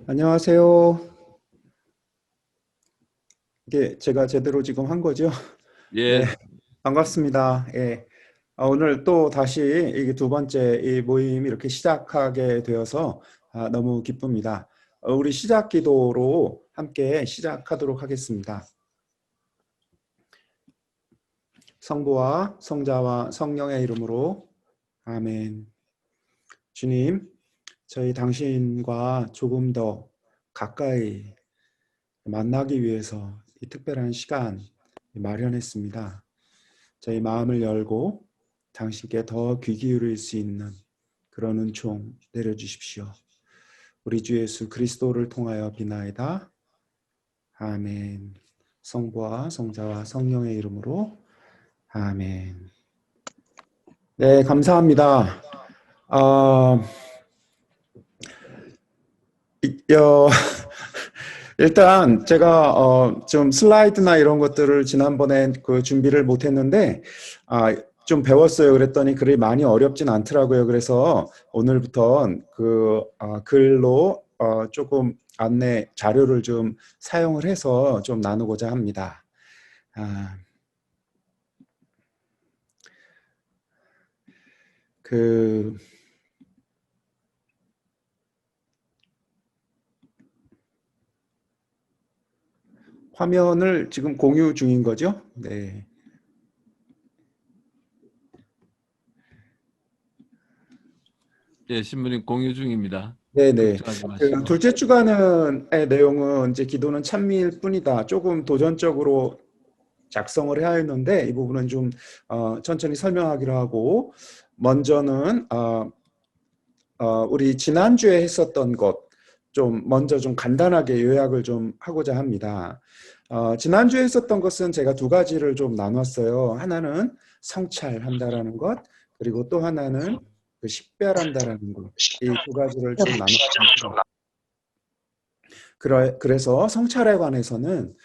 안녕하세요. 이게 제가 제대로 지금 한 거죠? 네, 예, 반갑습니다. 예. 오늘 또 다시 이게 두 번째 이 모임 이렇게 시작하게 되어서 너무 기쁩니다. 우리 시작 기도로 함께 시작하도록 하겠습니다. 성부와 성자와 성령의 이름으로 아멘. 주님, 저희 당신과 조금 더 가까이 만나기 위해서 이 특별한 시간 마련했습니다. 저희 마음을 열고 당신께 더 귀 기울일 수 있는 그런 은총 내려주십시오. 우리 주 예수 그리스도를 통하여 비나이다. 아멘. 성부와 성자와 성령의 이름으로 아멘. 네, 감사합니다. 어, 일단 제가 좀 슬라이드나 이런 것들을 지난번에 그 준비를 못했는데 좀 배웠어요. 그랬더니 글이 많이 어렵진 않더라고요. 그래서 오늘부터 그 글로 조금 안내 자료를 좀 사용을 해서 좀 나누고자 합니다. 아, 그 화면을 지금 공유 중인 거죠? 네. 예, 신부님 공유 중입니다. 네네. 걱정하지 그 마시고. 둘째 주간의 내용은 이제 기도는 찬미일 뿐이다. 조금 도전적으로 작성을 해야 했는데 이 부분은 좀 천천히 설명하기로 하고 먼저는 우리 지난주에 했었던 것 좀 먼저 좀 간단하게 요약을 좀 하고자 합니다. 지난주에 했었던 것은 제가 두 가지를 좀 나눴어요. 하나는 성찰한다라는 것, 그리고 또 하나는 그 식별한다라는 것. 이 두 가지를 좀 나눴습니다. 그래서 성찰에 관해서는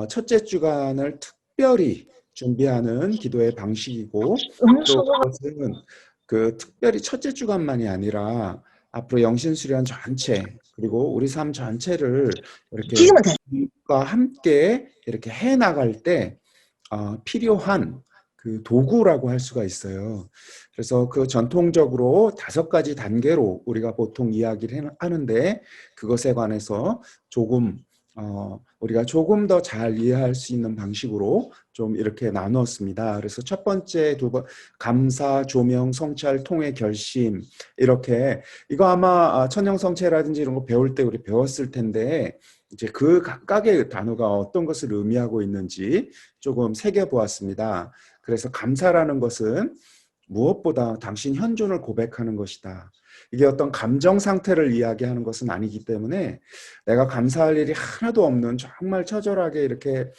첫째 주간을 특별히 준비하는 기도의 방식이고 또 그것은 그 특별히 첫째 주간만이 아니라 앞으로 영신수련 전체 그리고 우리 삶 전체를 이렇게 과 함께 이렇게 해 나갈 때 필요한 그 도구라고 할 수가 있어요. 그래서 그 전통적으로 5가지 단계로 우리가 보통 이야기를 하는데 그것에 관해서 조금 우리가 조금 더 잘 이해할 수 있는 방식으로 좀 이렇게 나누었습니다. 그래서 첫 번째, 두 번, 감사, 조명, 성찰, 통회, 결심 이렇게 이거 아마 천형성체라든지 이런 거 배울 때 우리 배웠을 텐데 이제 그 각각의 단어가 어떤 것을 의미하고 있는지 조금 새겨보았습니다. 그래서 감사라는 것은 무엇보다 당신 현존을 고백하는 것이다. 이게 어떤 감정 상태를 이야기하는 것은 아니기 때문에 내가 감사할 일이 하나도 없는 정말 처절하게 이렇게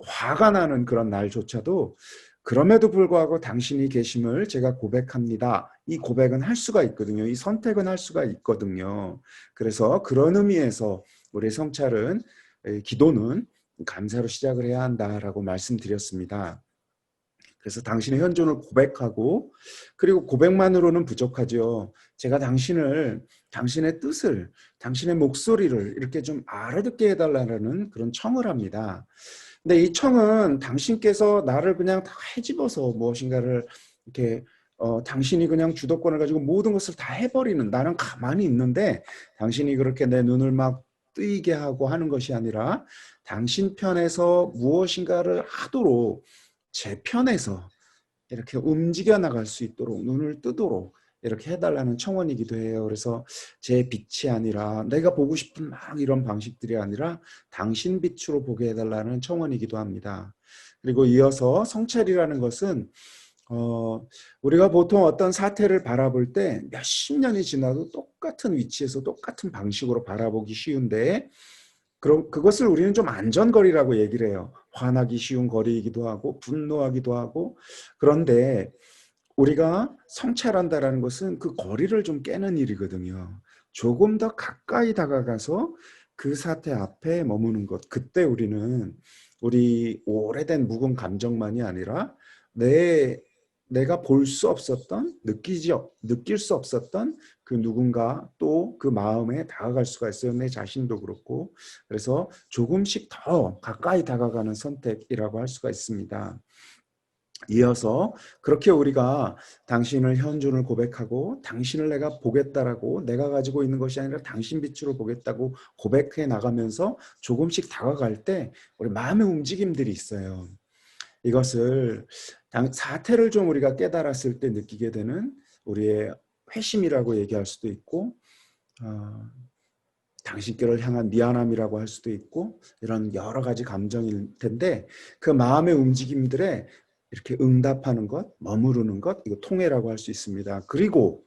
화가 나는 그런 날조차도 그럼에도 불구하고 당신이 계심을 제가 고백합니다. 이 고백은 할 수가 있거든요. 이 선택은 할 수가 있거든요. 그래서 그런 의미에서 우리 성찰은 기도는 감사로 시작을 해야 한다라고 말씀드렸습니다. 그래서 당신의 현존을 고백하고 그리고 고백만으로는 부족하죠. 제가 당신의 뜻을 당신의 목소리를 이렇게 좀 알아듣게 해달라는 그런 청을 합니다. 근데 이 청은 당신께서 나를 그냥 다 헤집어서 무엇인가를 이렇게 당신이 그냥 주도권을 가지고 모든 것을 다 해버리는 나는 가만히 있는데 당신이 그렇게 내 눈을 막 뜨이게 하고 하는 것이 아니라 당신 편에서 무엇인가를 하도록 제 편에서 이렇게 움직여 나갈 수 있도록 눈을 뜨도록 이렇게 해달라는 청원이기도 해요. 그래서 제 빛이 아니라 내가 보고 싶은 막 이런 방식들이 아니라 당신 빛으로 보게 해달라는 청원이기도 합니다. 그리고 이어서 성찰이라는 것은 우리가 보통 어떤 사태를 바라볼 때 몇십 년이 지나도 똑같은 위치에서 똑같은 방식으로 바라보기 쉬운데 그것을 우리는 좀 안전거리라고 얘기를 해요. 화나기 쉬운 거리이기도 하고 분노하기도 하고 그런데 우리가 성찰한다라는 것은 그 거리를 좀 깨는 일이거든요. 조금 더 가까이 다가가서 그 사태 앞에 머무는 것. 그때 우리는 우리 오래된 묵은 감정만이 아니라 내 내가 볼 수 없었던, 느낄 수 없었던 그 누군가 또 그 마음에 다가갈 수가 있어요. 내 자신도 그렇고. 그래서 조금씩 더 가까이 다가가는 선택이라고 할 수가 있습니다. 이어서 그렇게 우리가 당신을 현존을 고백하고 당신을 내가 보겠다라고, 내가 가지고 있는 것이 아니라 당신 빛으로 보겠다고 고백해 나가면서 조금씩 다가갈 때 우리 마음의 움직임들이 있어요. 이것을 사태를 좀 우리가 깨달았을 때 느끼게 되는 우리의 회심이라고 얘기할 수도 있고, 당신께를 향한 미안함이라고 할 수도 있고, 이런 여러 가지 감정일 텐데, 그 마음의 움직임들에 이렇게 응답하는 것, 머무르는 것, 이거 통회라고 할 수 있습니다. 그리고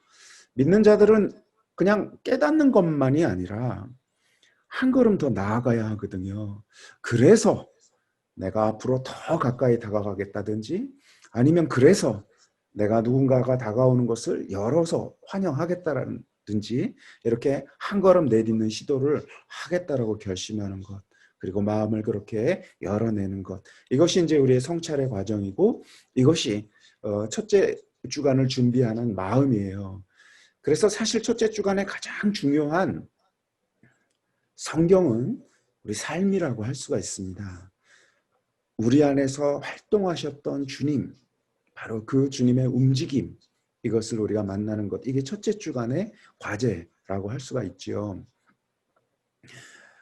믿는 자들은 그냥 깨닫는 것만이 아니라 한 걸음 더 나아가야 하거든요. 그래서 내가 앞으로 더 가까이 다가가겠다든지, 아니면 그래서 내가 누군가가 다가오는 것을 열어서 환영하겠다든지, 이렇게 한 걸음 내딛는 시도를 하겠다라고 결심하는 것, 그리고 마음을 그렇게 열어내는 것, 이것이 이제 우리의 성찰의 과정이고, 이것이 첫째 주간을 준비하는 마음이에요. 그래서 사실 첫째 주간의 가장 중요한 성경은 우리 삶이라고 할 수가 있습니다. 우리 안에서 활동하셨던 주님, 바로 그 주님의 움직임, 이것을 우리가 만나는 것, 이게 첫째 주간의 과제라고 할 수가 있죠.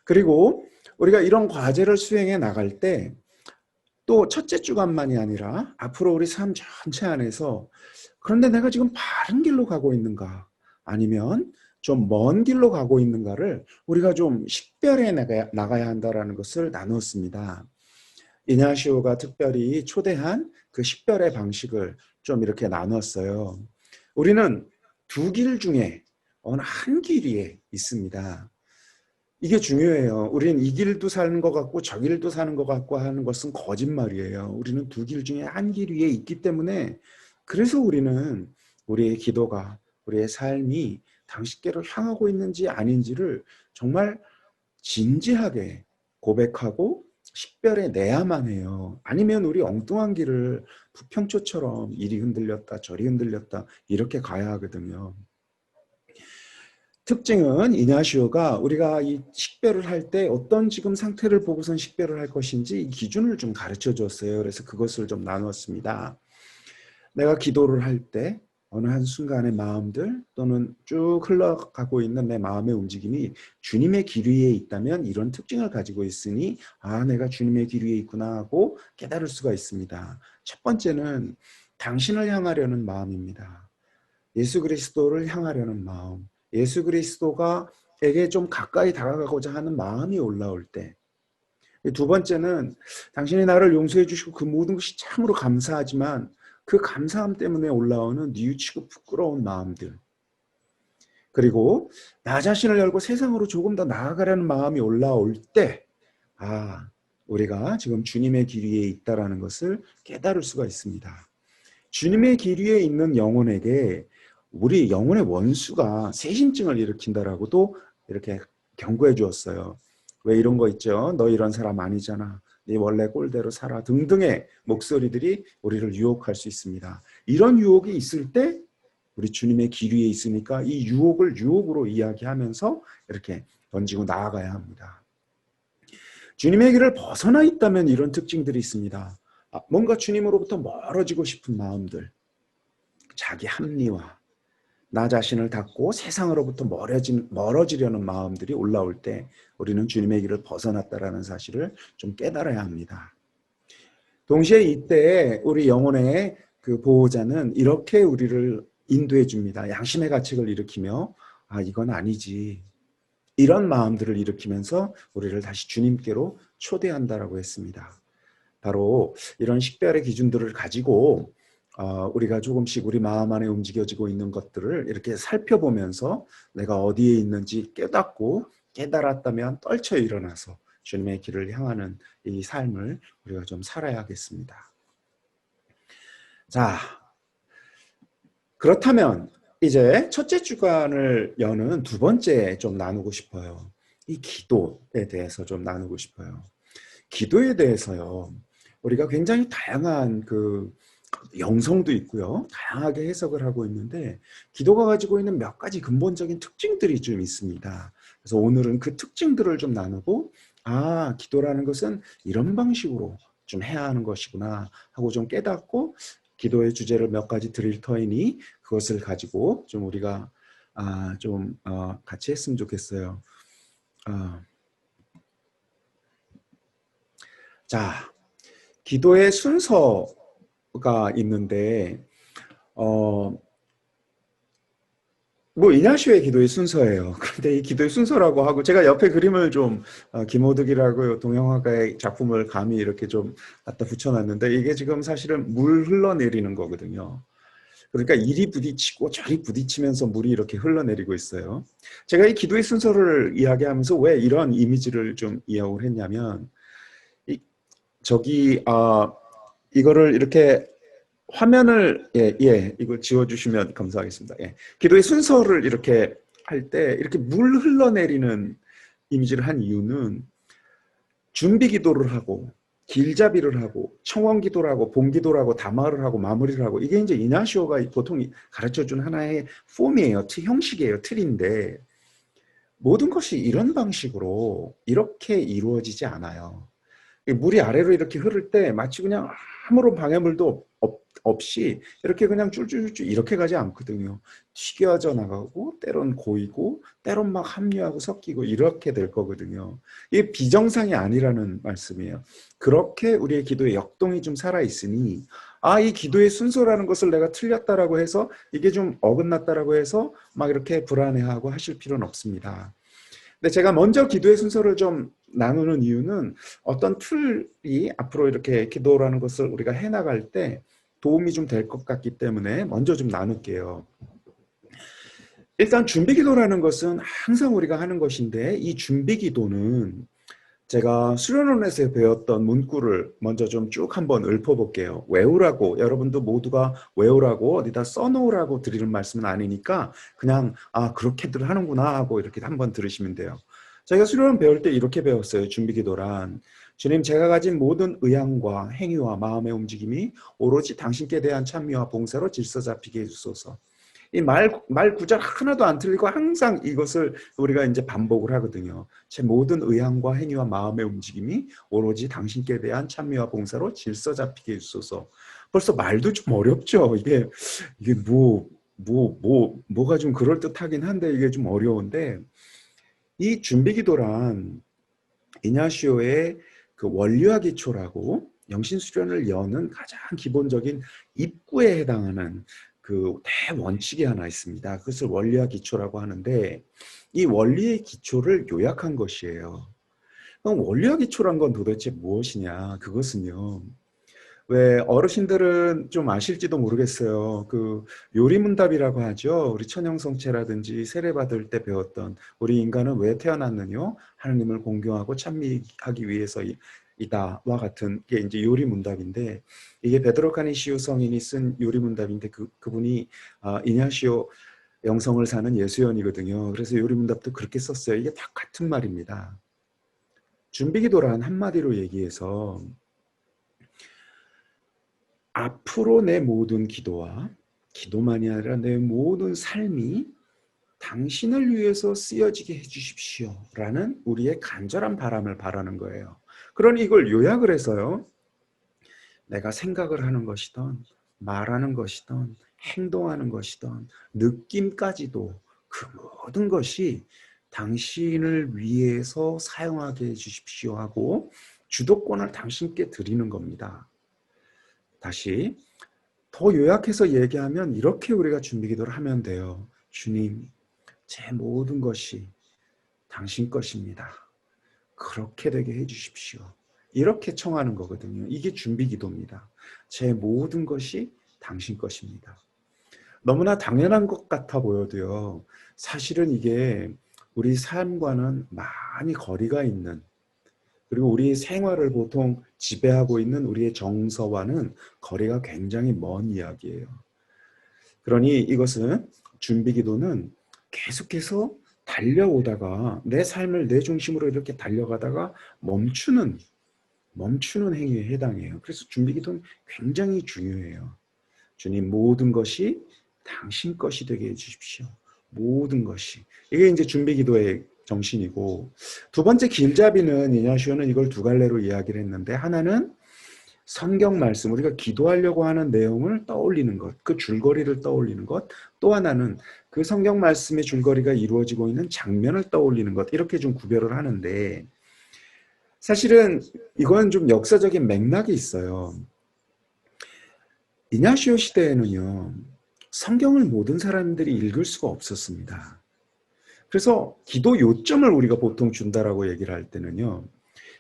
그리고 우리가 이런 과제를 수행해 나갈 때 또 첫째 주간만이 아니라 앞으로 우리 삶 전체 안에서, 그런데 내가 지금 바른 길로 가고 있는가, 아니면 좀 먼 길로 가고 있는가를 우리가 좀 식별해 나가야 한다는 것을 나눴습니다. 이냐시오가 특별히 초대한 그 식별의 방식을 좀 이렇게 나눴어요. 우리는 두 길 중에 어느 한 길 위에 있습니다. 이게 중요해요. 우리는 이 길도 사는 것 같고 저 길도 사는 것 같고 하는 것은 거짓말이에요. 우리는 두 길 중에 한 길 위에 있기 때문에, 그래서 우리는 우리의 기도가, 우리의 삶이 당신께로 향하고 있는지 아닌지를 정말 진지하게 고백하고 식별해 내야만 해요. 아니면 우리 엉뚱한 길을 부평초처럼 이리 흔들렸다 저리 흔들렸다 이렇게 가야 하거든요. 특징은 이냐시오가 우리가 이 식별을 할 때 어떤 지금 상태를 보고선 식별을 할 것인지 이 기준을 좀 가르쳐 줬어요. 그래서 그것을 좀 나눴습니다. 내가 기도를 할 때 어느 한순간의 마음들 또는 쭉 흘러가고 있는 내 마음의 움직임이 주님의 길 위에 있다면 이런 특징을 가지고 있으니, 아, 내가 주님의 길 위에 있구나 하고 깨달을 수가 있습니다. 첫 번째는 당신을 향하려는 마음입니다. 예수 그리스도를 향하려는 마음, 예수 그리스도가 에게 좀 가까이 다가가고자 하는 마음이 올라올 때, 두 번째는 당신이 나를 용서해 주시고 그 모든 것이 참으로 감사하지만 그 감사함 때문에 올라오는 뉘우치고 부끄러운 마음들, 그리고 나 자신을 열고 세상으로 조금 더 나아가려는 마음이 올라올 때, 아, 우리가 지금 주님의 길 위에 있다라는 것을 깨달을 수가 있습니다. 주님의 길 위에 있는 영혼에게 우리 영혼의 원수가 새신증을 일으킨다라고도 이렇게 경고해 주었어요. 왜 이런 거 있죠? 너 이런 사람 아니잖아. 네 원래 꼴대로 살아 등등의 목소리들이 우리를 유혹할 수 있습니다. 이런 유혹이 있을 때 우리 주님의 길 위에 있으니까 이 유혹을 유혹으로 이야기하면서 이렇게 던지고 나아가야 합니다. 주님의 길을 벗어나 있다면 이런 특징들이 있습니다. 뭔가 주님으로부터 멀어지고 싶은 마음들, 자기 합리화, 나 자신을 닫고 세상으로부터 멀어지려는 마음들이 올라올 때 우리는 주님의 길을 벗어났다라는 사실을 좀 깨달아야 합니다. 동시에 이때 우리 영혼의 그 보호자는 이렇게 우리를 인도해 줍니다. 양심의 가책을 일으키며, 아, 이건 아니지, 이런 마음들을 일으키면서 우리를 다시 주님께로 초대한다라고 했습니다. 바로 이런 식별의 기준들을 가지고 우리가 조금씩 우리 마음 안에 움직여지고 있는 것들을 이렇게 살펴보면서 내가 어디에 있는지 깨닫고, 깨달았다면 떨쳐 일어나서 주님의 길을 향하는 이 삶을 우리가 좀 살아야겠습니다. 자, 그렇다면 이제 첫째 주간을 여는 두 번째 좀 나누고 싶어요. 이 기도에 대해서 좀 나누고 싶어요. 기도에 대해서요, 우리가 굉장히 다양한 그 영성도 있고요. 다양하게 해석을 하고 있는데 기도가 가지고 있는 몇 가지 근본적인 특징들이 좀 있습니다. 그래서 오늘은 그 특징들을 좀 나누고 기도라는 것은 이런 방식으로 좀 해야 하는 것이구나 하고 좀 깨닫고 기도의 주제를 몇 가지 드릴 터이니 그것을 가지고 좀 우리가 같이 했으면 좋겠어요. 자, 기도의 순서가 있는데 뭐 이냐시오의 기도의 순서예요. 그런데 이 기도의 순서라고 하고 제가 옆에 그림을 좀 김호득이라고 동양화가의 작품을 감히 이렇게 좀 갖다 붙여놨는데 이게 지금 사실은 물 흘러내리는 거거든요. 그러니까 이리 부딪히고 저리 부딪히면서 물이 이렇게 흘러내리고 있어요. 제가 이 기도의 순서를 이야기하면서 왜 이런 이미지를 좀 이용을 했냐면 이거를 이렇게 화면을 이거 지워주시면 감사하겠습니다. 기도의 순서를 이렇게 할 때 이렇게 물 흘러내리는 이미지를 한 이유는 준비 기도를 하고 길잡이를 하고 청원 기도를 하고 본 기도를 하고 담화를 하고 마무리를 하고 이게 이제 이냐시오가 보통 가르쳐준 하나의 폼이에요. 형식이에요. 틀인데 모든 것이 이런 방식으로 이렇게 이루어지지 않아요. 물이 아래로 이렇게 흐를 때 마치 그냥 아무런 방해물도 없이 이렇게 그냥 쫄쫄쫄 이렇게 가지 않거든요. 튀겨져 나가고 때론 고이고 때론 막 합류하고 섞이고 이렇게 될 거거든요. 이게 비정상이 아니라는 말씀이에요. 그렇게 우리의 기도의 역동이 좀 살아있으니 이 기도의 순서라는 것을 내가 틀렸다라고 해서 이게 좀 어긋났다라고 해서 막 이렇게 불안해하고 하실 필요는 없습니다. 근데 제가 먼저 기도의 순서를 좀 나누는 이유는 어떤 틀이 앞으로 이렇게 기도라는 것을 우리가 해나갈 때 도움이 좀 될 것 같기 때문에 먼저 좀 나눌게요. 일단 준비기도라는 것은 항상 우리가 하는 것인데 이 준비기도는 제가 수련원에서 배웠던 문구를 먼저 좀 쭉 한번 읊어볼게요. 외우라고, 여러분도 모두가 외우라고 어디다 써놓으라고 드리는 말씀은 아니니까 그냥 그렇게들 하는구나 하고 이렇게 한번 들으시면 돼요. 제가 수련원 배울 때 이렇게 배웠어요. 준비기도란 주님, 제가 가진 모든 의향과 행위와 마음의 움직임이 오로지 당신께 대한 찬미와 봉사로 질서 잡히게 해주소서. 이 말 구절 하나도 안 틀리고 항상 이것을 우리가 이제 반복을 하거든요. 제 모든 의향과 행위와 마음의 움직임이 오로지 당신께 대한 찬미와 봉사로 질서 잡히게 해주소서. 벌써 말도 좀 어렵죠. 이게 뭐가 좀 그럴듯하긴 한데 이게 좀 어려운데 이 준비기도란 이냐시오의 그 원리와 기초라고 영신수련을 여는 가장 기본적인 입구에 해당하는 그 대원칙이 하나 있습니다. 그것을 원리와 기초라고 하는데 이 원리의 기초를 요약한 것이에요. 그럼 원리와 기초란 건 도대체 무엇이냐? 그것은요. 왜 어르신들은 좀 아실지도 모르겠어요. 그 요리문답이라고 하죠. 우리 천영성체라든지 세례받을 때 배웠던 우리 인간은 왜 태어났느냐? 하나님을 공경하고 찬미하기 위해서 이다와 같은 게 이제 요리문답인데 이게 베드로 카니시오 성인이 쓴 요리문답인데 그분이 이냐시오 영성을 사는 예수연이거든요. 그래서 요리문답도 그렇게 썼어요. 이게 다 같은 말입니다. 준비기도란 한마디로 얘기해서 앞으로 내 모든 기도와 기도만이 아니라 내 모든 삶이 당신을 위해서 쓰여지게 해주십시오 라는 우리의 간절한 바람을 바라는 거예요. 그러니 이걸 요약을 해서요. 내가 생각을 하는 것이든 말하는 것이든 행동하는 것이든 느낌까지도 그 모든 것이 당신을 위해서 사용하게 해주십시오 하고 주도권을 당신께 드리는 겁니다. 다시 더 요약해서 얘기하면 이렇게 우리가 준비기도를 하면 돼요. 주님, 제 모든 것이 당신 것입니다. 그렇게 되게 해주십시오. 이렇게 청하는 거거든요. 이게 준비기도입니다. 제 모든 것이 당신 것입니다. 너무나 당연한 것 같아 보여도요. 사실은 이게 우리 삶과는 많이 거리가 있는 그리고 우리 생활을 보통 지배하고 있는 우리의 정서와는 거리가 굉장히 먼 이야기예요. 그러니 이것은 준비기도는 계속해서 달려오다가 내 삶을 내 중심으로 이렇게 달려가다가 멈추는 행위에 해당해요. 그래서 준비기도는 굉장히 중요해요. 주님, 모든 것이 당신 것이 되게 해주십시오. 모든 것이. 이게 이제 준비기도의 정신이고, 두 번째 길잡이는 이냐시오는 이걸 두 갈래로 이야기를 했는데, 하나는 성경 말씀, 우리가 기도하려고 하는 내용을 떠올리는 것, 그 줄거리를 떠올리는 것, 또 하나는 그 성경 말씀의 줄거리가 이루어지고 있는 장면을 떠올리는 것, 이렇게 좀 구별을 하는데, 사실은 이건 좀 역사적인 맥락이 있어요. 이냐시오 시대에는요, 성경을 모든 사람들이 읽을 수가 없었습니다. 그래서 기도 요점을 우리가 보통 준다라고 얘기를 할 때는요,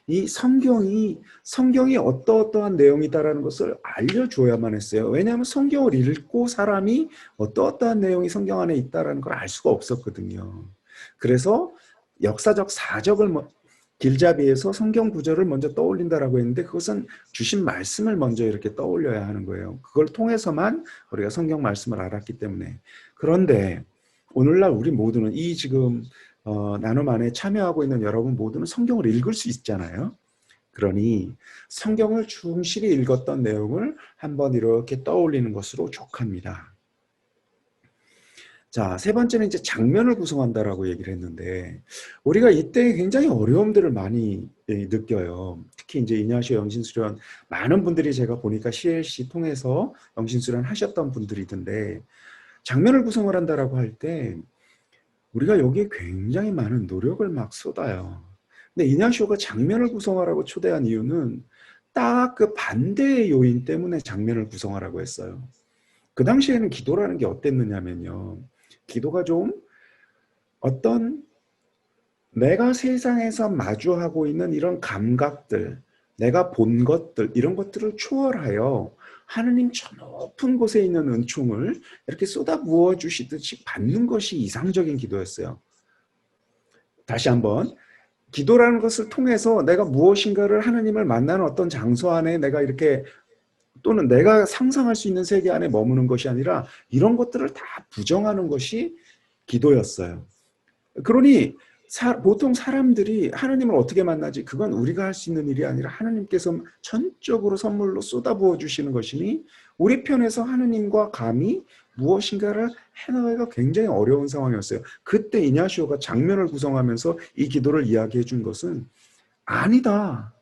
이 성경이 어떠어떠한 내용이다라는 것을 알려줘야만 했어요. 왜냐하면 성경을 읽고 사람이 어떠어떠한 내용이 성경 안에 있다라는 걸 알 수가 없었거든요. 그래서 역사적 사적을 길잡이에서 성경 구절을 먼저 떠올린다라고 했는데, 그것은 주신 말씀을 먼저 이렇게 떠올려야 하는 거예요. 그걸 통해서만 우리가 성경 말씀을 알았기 때문에. 그런데 오늘날 우리 모두는 이 지금 나눔 안에 참여하고 있는 여러분 모두는 성경을 읽을 수 있잖아요. 그러니 성경을 충실히 읽었던 내용을 한번 이렇게 떠올리는 것으로 족합니다. 자, 세 번째는 이제 장면을 구성한다라고 얘기를 했는데, 우리가 이때 굉장히 어려움들을 많이 느껴요. 특히 이제 이냐시오 영신수련, 많은 분들이 제가 보니까 CLC 통해서 영신수련 하셨던 분들이던데, 장면을 구성을 한다라고 할 때 우리가 여기에 굉장히 많은 노력을 막 쏟아요. 근데 이냐시오가 장면을 구성하라고 초대한 이유는 딱 그 반대의 요인 때문에 장면을 구성하라고 했어요. 그 당시에는 기도라는 게 어땠느냐면요, 기도가 좀 어떤 내가 세상에서 마주하고 있는 이런 감각들, 내가 본 것들, 이런 것들을 초월하여 하느님 저 높은 곳에 있는 은총을 이렇게 쏟아 부어 주시듯이 받는 것이 이상적인 기도였어요. 다시 한번, 기도라는 것을 통해서 내가 무엇인가를, 하느님을 만나는 어떤 장소 안에 내가 이렇게, 또는 내가 상상할 수 있는 세계 안에 머무는 것이 아니라 이런 것들을 다 부정하는 것이 기도였어요. 그러니 보통 사람들이 하느님을 어떻게 만나지? 그건 우리가 할 수 있는 일이 아니라 하느님께서 전적으로 선물로 쏟아부어 주시는 것이니, 우리 편에서 하느님과 감히 무엇인가를 해나가기가 굉장히 어려운 상황이었어요. 그때 이냐시오가 장면을 구성하면서 이 기도를 이야기해 준 것은, 아니다,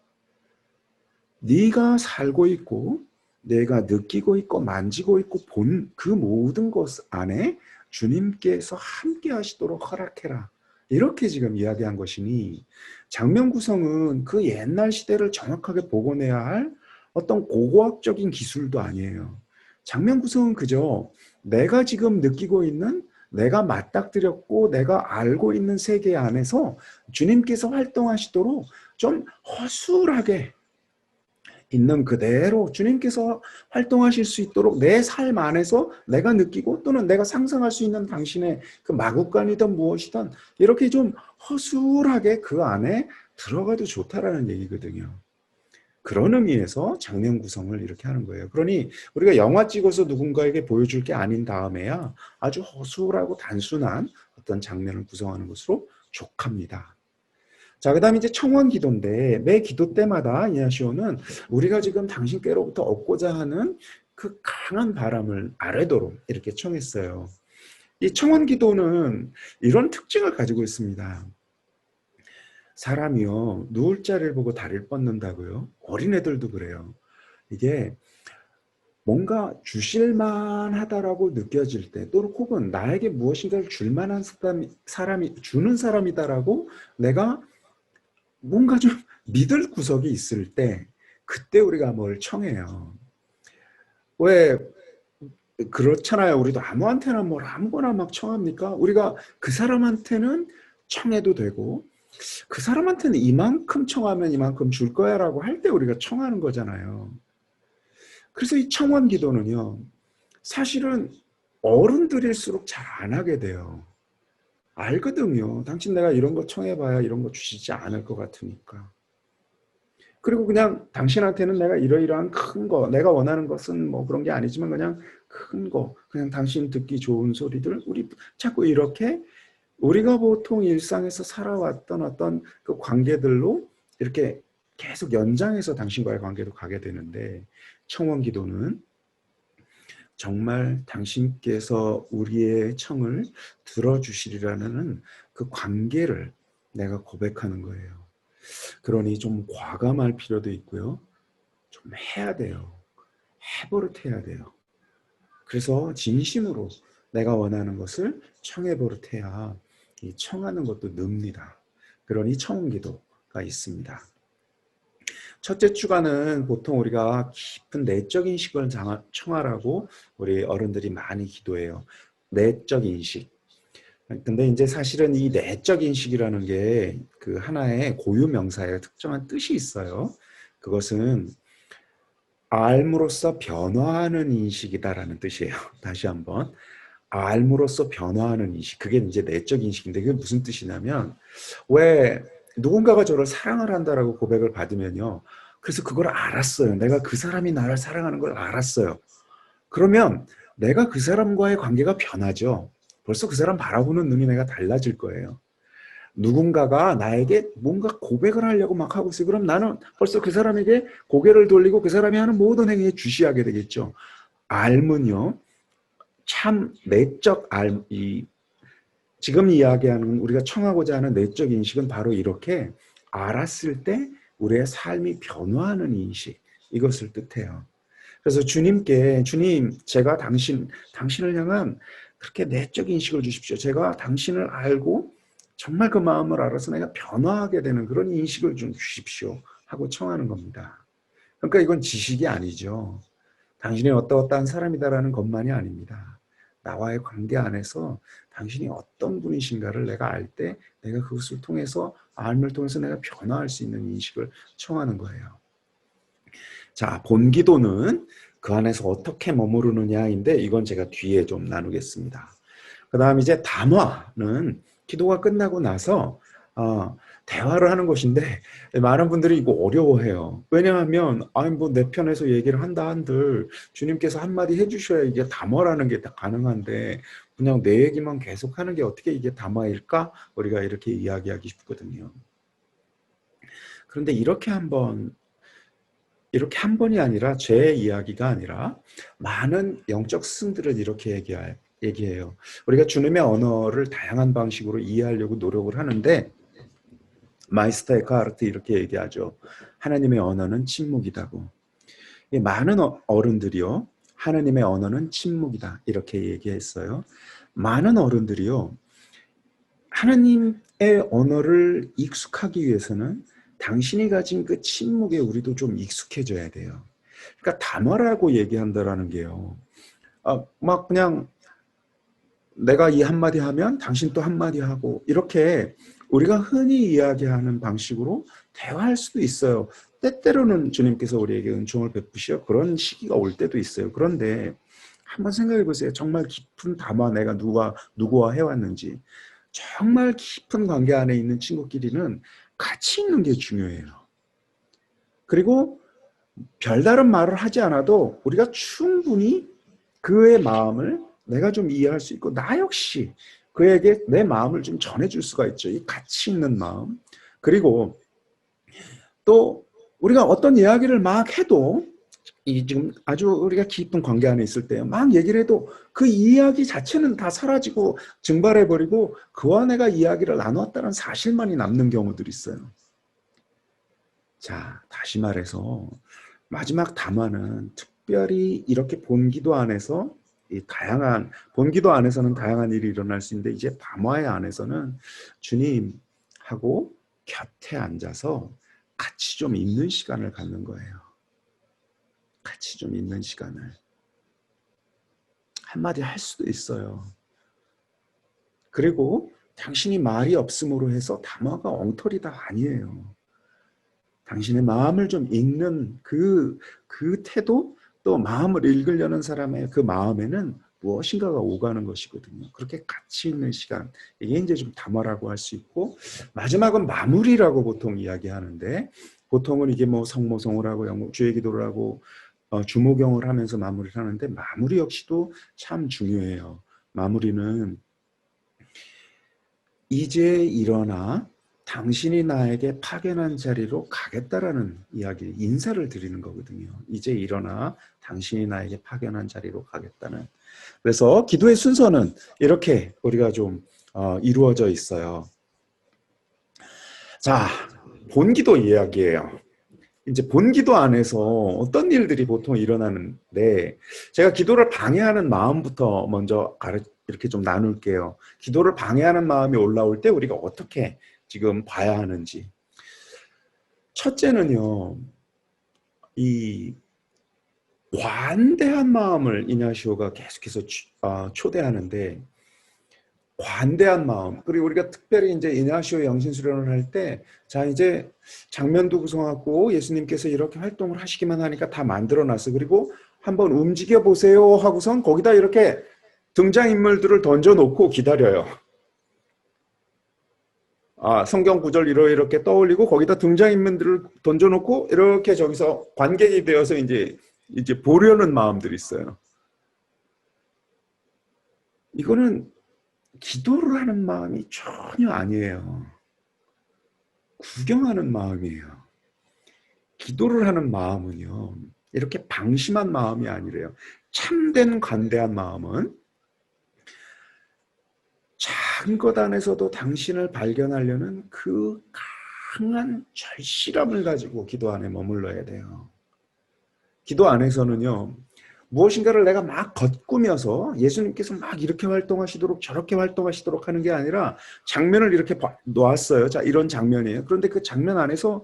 네가 살고 있고 내가 느끼고 있고 만지고 있고 본 그 모든 것 안에 주님께서 함께 하시도록 허락해라, 이렇게 지금 이야기한 것이니, 장면 구성은 그 옛날 시대를 정확하게 복원해야 할 어떤 고고학적인 기술도 아니에요. 장면 구성은 그저 내가 지금 느끼고 있는, 내가 맞닥뜨렸고 내가 알고 있는 세계 안에서 주님께서 활동하시도록 좀 허술하게 있는 그대로 주님께서 활동하실 수 있도록 내 삶 안에서 내가 느끼고 또는 내가 상상할 수 있는 당신의 그 마국간이든 무엇이든 이렇게 좀 허술하게 그 안에 들어가도 좋다라는 얘기거든요. 그런 의미에서 장면 구성을 이렇게 하는 거예요. 그러니 우리가 영화 찍어서 누군가에게 보여줄 게 아닌 다음에야 아주 허술하고 단순한 어떤 장면을 구성하는 것으로 족합니다. 자, 그 다음에 이제 청원 기도인데, 매 기도 때마다 이냐시오는 우리가 지금 당신께로부터 얻고자 하는 그 강한 바람을 아뢰도록 이렇게 청했어요. 이 청원 기도는 이런 특징을 가지고 있습니다. 사람이요, 누울 자리를 보고 다리를 뻗는다고요. 어린애들도 그래요. 이게 뭔가 주실만 하다라고 느껴질 때, 또는 혹은 나에게 무엇인가를 줄 만한 사람이 주는 사람이다라고 내가 뭔가 좀 믿을 구석이 있을 때, 그때 우리가 뭘 청해요. 왜 그렇잖아요. 우리도 아무한테나 뭘 아무거나 막 청합니까? 우리가 그 사람한테는 청해도 되고, 그 사람한테는 이만큼 청하면 이만큼 줄 거야 라고 할 때 우리가 청하는 거잖아요. 그래서 이 청원 기도는요, 사실은 어른들일수록 잘 안 하게 돼요. 알거든요. 당신 내가 이런 거 청해봐야 이런 거 주시지 않을 것 같으니까. 그리고 그냥 당신한테는 내가 이러이러한 큰 거, 내가 원하는 것은 뭐 그런 게 아니지만 그냥 큰 거, 그냥 당신 듣기 좋은 소리들, 우리 자꾸 이렇게 우리가 보통 일상에서 살아왔던 어떤 그 관계들로 이렇게 계속 연장해서 당신과의 관계도 가게 되는데, 청원 기도는 정말 당신께서 우리의 청을 들어주시리라는 그 관계를 내가 고백하는 거예요. 그러니 좀 과감할 필요도 있고요. 좀 해야 돼요. 해버릇해야 돼요. 그래서 진심으로 내가 원하는 것을 청해 버릇해야 이 청하는 것도 늡니다. 그러니 청기도가 있습니다. 첫째 주간은 보통 우리가 깊은 내적 인식을 청하라고 우리 어른들이 많이 기도해요. 내적 인식. 근데 이제 사실은 이 내적 인식이라는 게 그 하나의 고유 명사예요. 특정한 뜻이 있어요. 그것은 알므로써 변화하는 인식이다라는 뜻이에요. 다시 한번. 알므로써 변화하는 인식. 그게 이제 내적 인식인데 그게 무슨 뜻이냐면 왜 누군가가 저를 사랑을 한다라고 고백을 받으면요. 그래서 그걸 알았어요. 내가 그 사람이 나를 사랑하는 걸 알았어요. 그러면 내가 그 사람과의 관계가 변하죠. 벌써 그 사람 바라보는 눈이 내가 달라질 거예요. 누군가가 나에게 뭔가 고백을 하려고 막 하고 있어요. 그럼 나는 벌써 그 사람에게 고개를 돌리고 그 사람이 하는 모든 행위에 주시하게 되겠죠. 알면요. 참 내적 지금 이야기하는 우리가 청하고자 하는 내적 인식은 바로 이렇게 알았을 때 우리의 삶이 변화하는 인식, 이것을 뜻해요. 그래서 주님께 주님, 제가 당신을 향한 그렇게 내적 인식을 주십시오. 제가 당신을 알고 정말 그 마음을 알아서 내가 변화하게 되는 그런 인식을 좀 주십시오 하고 청하는 겁니다. 그러니까 이건 지식이 아니죠. 당신이 어떠한 사람이다라는 것만이 아닙니다. 나와의 관계 안에서 당신이 어떤 분이신가를 내가 알 때 내가 그것을 통해서 알을 통해서 내가 변화할 수 있는 인식을 청하는 거예요. 자, 본기도는 그 안에서 어떻게 머무르느냐인데 이건 제가 뒤에 좀 나누겠습니다. 그 다음 이제 담화는 기도가 끝나고 나서 대화를 하는 것인데 많은 분들이 이거 어려워해요. 왜냐하면 아니 뭐 내 편에서 얘기를 한다 한들 주님께서 한마디 해주셔야 이게 담화라는 게 가능한데 그냥 내 얘기만 계속 하는 게 어떻게 이게 담화일까? 우리가 이렇게 이야기하기 쉽거든요. 그런데 이렇게 한 번이 아니라 제 이야기가 아니라 많은 영적 스승들은 이렇게 얘기해요. 우리가 주님의 언어를 다양한 방식으로 이해하려고 노력을 하는데 마이스터 에크하르트 이렇게 얘기하죠. 하나님의 언어는 침묵이다고. 많은 어른들이요. 하나님의 언어는 침묵이다. 이렇게 얘기했어요. 많은 어른들이요. 하나님의 언어를 익숙하기 위해서는 당신이 가진 그 침묵에 우리도 좀 익숙해져야 돼요. 그러니까 담화라고 얘기한다라는 게요. 막 그냥 내가 이 한마디 하면 당신 또 한마디 하고 이렇게 우리가 흔히 이야기하는 방식으로 대화할 수도 있어요. 때때로는 주님께서 우리에게 은총을 베푸시어 그런 시기가 올 때도 있어요. 그런데 한번 생각해 보세요. 정말 깊은 담화 내가 누구와 해왔는지. 정말 깊은 관계 안에 있는 친구끼리는 같이 있는 게 중요해요. 그리고 별다른 말을 하지 않아도 우리가 충분히 그의 마음을 내가 좀 이해할 수 있고 나 역시 그에게 내 마음을 좀 전해줄 수가 있죠. 이 같이 있는 마음. 그리고 또 우리가 어떤 이야기를 막 해도 이 지금 아주 우리가 깊은 관계 안에 있을 때 막 얘기를 해도 그 이야기 자체는 다 사라지고 증발해버리고 그와 내가 이야기를 나누었다는 사실만이 남는 경우들이 있어요. 자, 다시 말해서 마지막 담화는 특별히 이렇게 본기도 안에서 본기도 안에서는 다양한 일이 일어날 수 있는데 이제 담화의 안에서는 주님하고 곁에 앉아서 같이 좀 있는 시간을 갖는 거예요. 같이 좀 있는 시간을. 한마디 할 수도 있어요. 그리고 당신이 말이 없음으로 해서 담화가 엉터리다 아니에요. 당신의 마음을 좀 읽는 그 태도, 또 마음을 읽으려는 사람의 그 마음에는 무엇인가가 오가는 것이거든요. 그렇게 같이 있는 시간, 이게 이제 좀 담화라고 할 수 있고, 마지막은 마무리라고 보통 이야기하는데, 보통은 이게 뭐 성모성을 하고 주의 기도를 하고 주모경을 하면서 마무리를 하는데, 마무리 역시도 참 중요해요. 마무리는 이제 일어나 당신이 나에게 파견한 자리로 가겠다라는 이야기, 인사를 드리는 거거든요. 이제 일어나 당신이 나에게 파견한 자리로 가겠다는. 그래서 기도의 순서는 이렇게 우리가 좀 이루어져 있어요. 자, 본기도 이야기예요. 이제 본기도 안에서 어떤 일들이 보통 일어나는데, 제가 기도를 방해하는 마음부터 먼저 이렇게 좀 나눌게요. 기도를 방해하는 마음이 올라올 때 우리가 어떻게 지금 봐야 하는지. 첫째는요, 이 관대한 마음을 이냐시오가 계속해서 초대하는데, 관대한 마음. 그리고 우리가 특별히 이제 이냐시오 영신 수련을 할 때, 자, 이제 장면도 구성하고 예수님께서 이렇게 활동을 하시기만 하니까 다 만들어 놨어. 그리고 한번 움직여 보세요 하고선 거기다 이렇게 등장인물들을 던져놓고 기다려요. 성경 구절 이렇게 떠올리고 거기다 등장인물들을 던져놓고 이렇게 저기서 관객이 되어서 이제 보려는 마음들이 있어요. 이거는 기도를 하는 마음이 전혀 아니에요. 구경하는 마음이에요. 기도를 하는 마음은요, 이렇게 방심한 마음이 아니래요. 참된 관대한 마음은 작은 것 안에서도 당신을 발견하려는 그 강한 절실함을 가지고 기도 안에 머물러야 돼요. 기도 안에서는요, 무엇인가를 내가 막 겉꾸며서 예수님께서 막 이렇게 활동하시도록 저렇게 활동하시도록 하는 게 아니라 장면을 이렇게 놓았어요. 자, 이런 장면이에요. 그런데 그 장면 안에서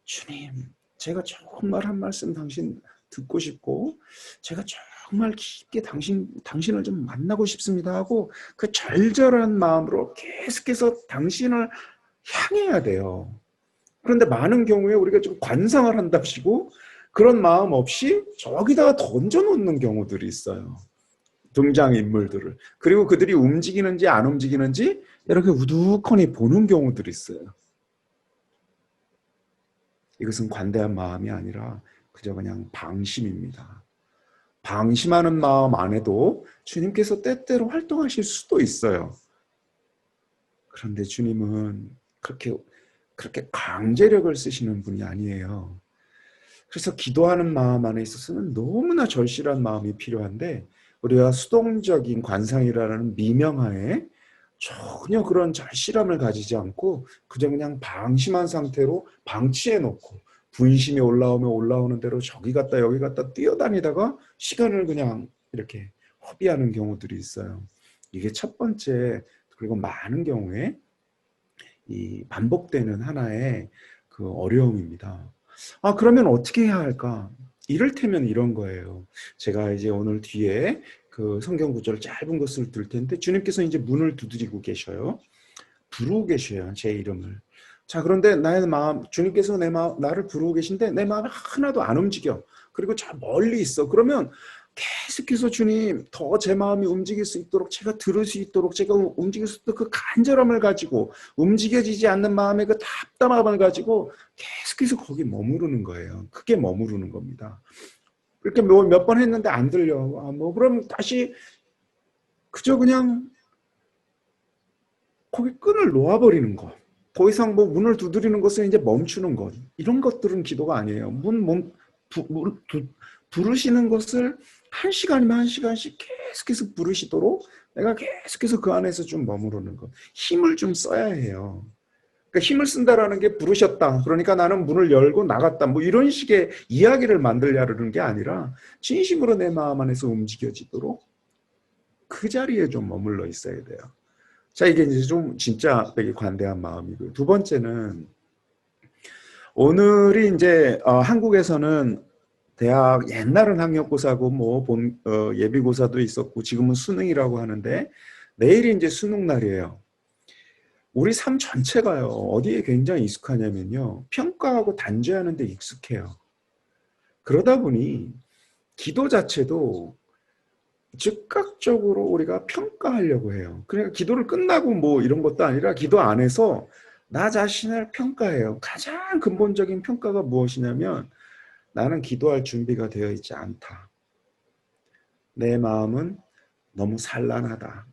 주님, 제가 정말 한 말씀 당신 듣고 싶고 제가 정말 깊게 당신을 좀 만나고 싶습니다 하고 그 절절한 마음으로 계속해서 당신을 향해야 돼요. 그런데 많은 경우에 우리가 좀 관상을 한답시고 그런 마음 없이 저기다가 던져놓는 경우들이 있어요. 등장인물들을. 그리고 그들이 움직이는지 안 움직이는지 이렇게 우두커니 보는 경우들이 있어요. 이것은 관대한 마음이 아니라 그저 그냥 방심입니다. 방심하는 마음 안에도 주님께서 때때로 활동하실 수도 있어요. 그런데 주님은 그렇게 강제력을 쓰시는 분이 아니에요. 그래서 기도하는 마음 안에 있어서는 너무나 절실한 마음이 필요한데 우리가 수동적인 관상이라는 미명하에 전혀 그런 절실함을 가지지 않고 그저 그냥 방심한 상태로 방치해 놓고 분심이 올라오면 올라오는 대로 저기 갔다 여기 갔다 뛰어다니다가 시간을 그냥 이렇게 허비하는 경우들이 있어요. 이게 첫 번째, 그리고 많은 경우에 이 반복되는 하나의 그 어려움입니다. 그러면 어떻게 해야 할까? 이를테면 이런 거예요. 제가 이제 오늘 뒤에 그 성경 구절 짧은 것을 들 텐데 주님께서 이제 문을 두드리고 계셔요. 부르고 계셔요. 제 이름을. 자, 그런데 나의 마음, 주님께서 나를 부르고 계신데 내 마음이 하나도 안 움직여. 그리고 저 멀리 있어. 그러면 계속해서 주님, 더 제 마음이 움직일 수 있도록, 제가 들을 수 있도록, 제가 움직일 수 있도록 그 간절함을 가지고, 움직여지지 않는 마음의 그 답답함을 가지고 계속해서 거기 머무르는 거예요. 그게 머무르는 겁니다. 그렇게 몇 번 했는데 안 들려. 그럼 다시 그저 그냥 거기 끈을 놓아버리는 것. 더 이상 문을 두드리는 것은 이제 멈추는 것. 이런 것들은 기도가 아니에요. 부르시는 것을 한 시간이면 한 시간씩 계속해서 부르시도록 내가 계속해서 그 안에서 좀 머무르는 것. 힘을 좀 써야 해요. 그러니까 힘을 쓴다라는 게 부르셨다. 그러니까 나는 문을 열고 나갔다. 이런 식의 이야기를 만들려는 게 아니라 진심으로 내 마음 안에서 움직여지도록 그 자리에 좀 머물러 있어야 돼요. 자, 이게 이제 좀 진짜 되게 관대한 마음이고요. 두 번째는 오늘이 이제 한국에서는 대학 옛날은 학력고사고 예비고사도 있었고 지금은 수능이라고 하는데 내일이 이제 수능 날이에요. 우리 삶 전체가요. 어디에 굉장히 익숙하냐면요. 평가하고 단죄하는 데 익숙해요. 그러다 보니 기도 자체도 즉각적으로 우리가 평가하려고 해요. 그러니까 기도를 끝나고 이런 것도 아니라 기도 안에서 나 자신을 평가해요. 가장 근본적인 평가가 무엇이냐면 나는 기도할 준비가 되어 있지 않다. 내 마음은 너무 산란하다.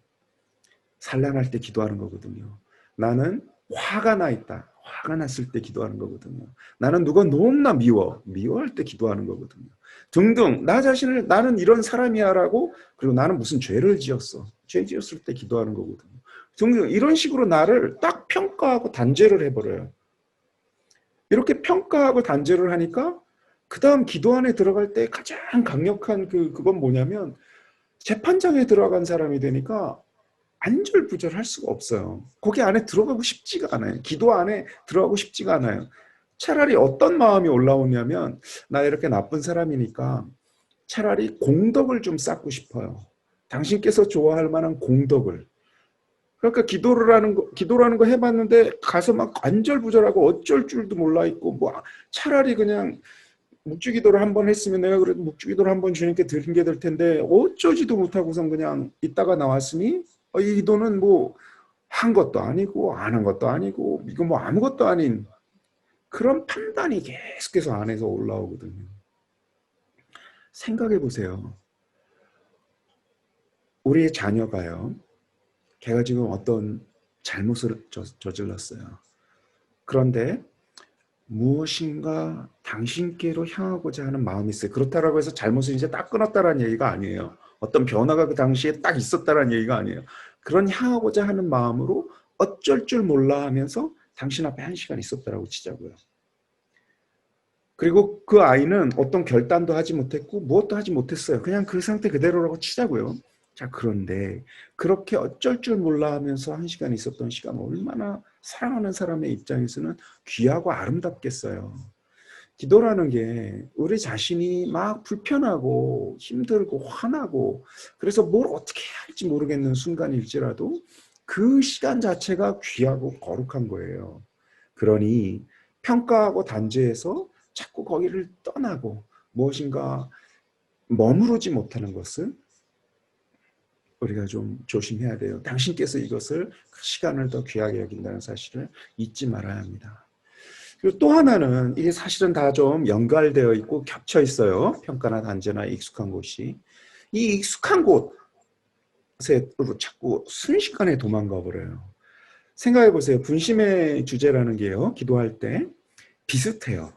산란할 때 기도하는 거거든요. 나는 화가 나 있다. 화가 났을 때 기도하는 거거든요. 나는 누가 너무나 미워할 때 기도하는 거거든요. 등등 나 자신을 나는 이런 사람이야라고 그리고 나는 무슨 죄를 지었어. 죄 지었을 때 기도하는 거거든요. 등등 이런 식으로 나를 딱 평가하고 단죄를 해버려요. 이렇게 평가하고 단죄를 하니까 그 다음 기도 안에 들어갈 때 가장 강력한 그건 뭐냐면 재판장에 들어간 사람이 되니까 안절부절할 수가 없어요. 거기 안에 들어가고 싶지가 않아요. 기도 안에 들어가고 싶지가 않아요. 차라리 어떤 마음이 올라오냐면 나 이렇게 나쁜 사람이니까 차라리 공덕을 좀 쌓고 싶어요. 당신께서 좋아할 만한 공덕을. 그러니까 기도라는 거 해봤는데 가서 막 안절부절하고 어쩔 줄도 몰라 있고 뭐 차라리 그냥 묵주기도를 한 번 했으면 내가 그래도 묵주기도를 한 번 주님께 드린 게 될 텐데 어쩌지도 못하고선 그냥 있다가 나왔으니 이 기도는 뭐 한 것도 아니고 안 한 것도 아니고 이거 뭐 아무것도 아닌 그런 판단이 계속해서 안에서 올라오거든요. 생각해 보세요. 우리의 자녀가요. 걔가 지금 어떤 잘못을 저질렀어요. 그런데 무엇인가 당신께로 향하고자 하는 마음이 있어요. 그렇다고 해서 잘못을 이제 딱 끊었다라는 얘기가 아니에요. 어떤 변화가 그 당시에 딱 있었다라는 얘기가 아니에요. 그런 향하고자 하는 마음으로 어쩔 줄 몰라 하면서 당신 앞에 1시간 있었다라고 치자고요. 그리고 그 아이는 어떤 결단도 하지 못했고 무엇도 하지 못했어요. 그냥 그 상태 그대로라고 치자고요. 자, 그런데 그렇게 어쩔 줄 몰라 하면서 1시간 있었던 시간 얼마나 사랑하는 사람의 입장에서는 귀하고 아름답겠어요. 기도라는 게 우리 자신이 막 불편하고 힘들고 화나고 그래서 뭘 어떻게 해야 할지 모르겠는 순간일지라도 그 시간 자체가 귀하고 거룩한 거예요. 그러니 평가하고 단죄해서 자꾸 거기를 떠나고 무엇인가 머무르지 못하는 것은 우리가 좀 조심해야 돼요. 당신께서 이것을 그 시간을 더 귀하게 여긴다는 사실을 잊지 말아야 합니다. 그리고 또 하나는 이게 사실은 다 좀 연결되어 있고 겹쳐 있어요. 평가나 단죄나 익숙한 곳이. 이 익숙한 곳으로 자꾸 순식간에 도망가 버려요. 생각해 보세요. 분심의 주제라는 게요. 기도할 때 비슷해요.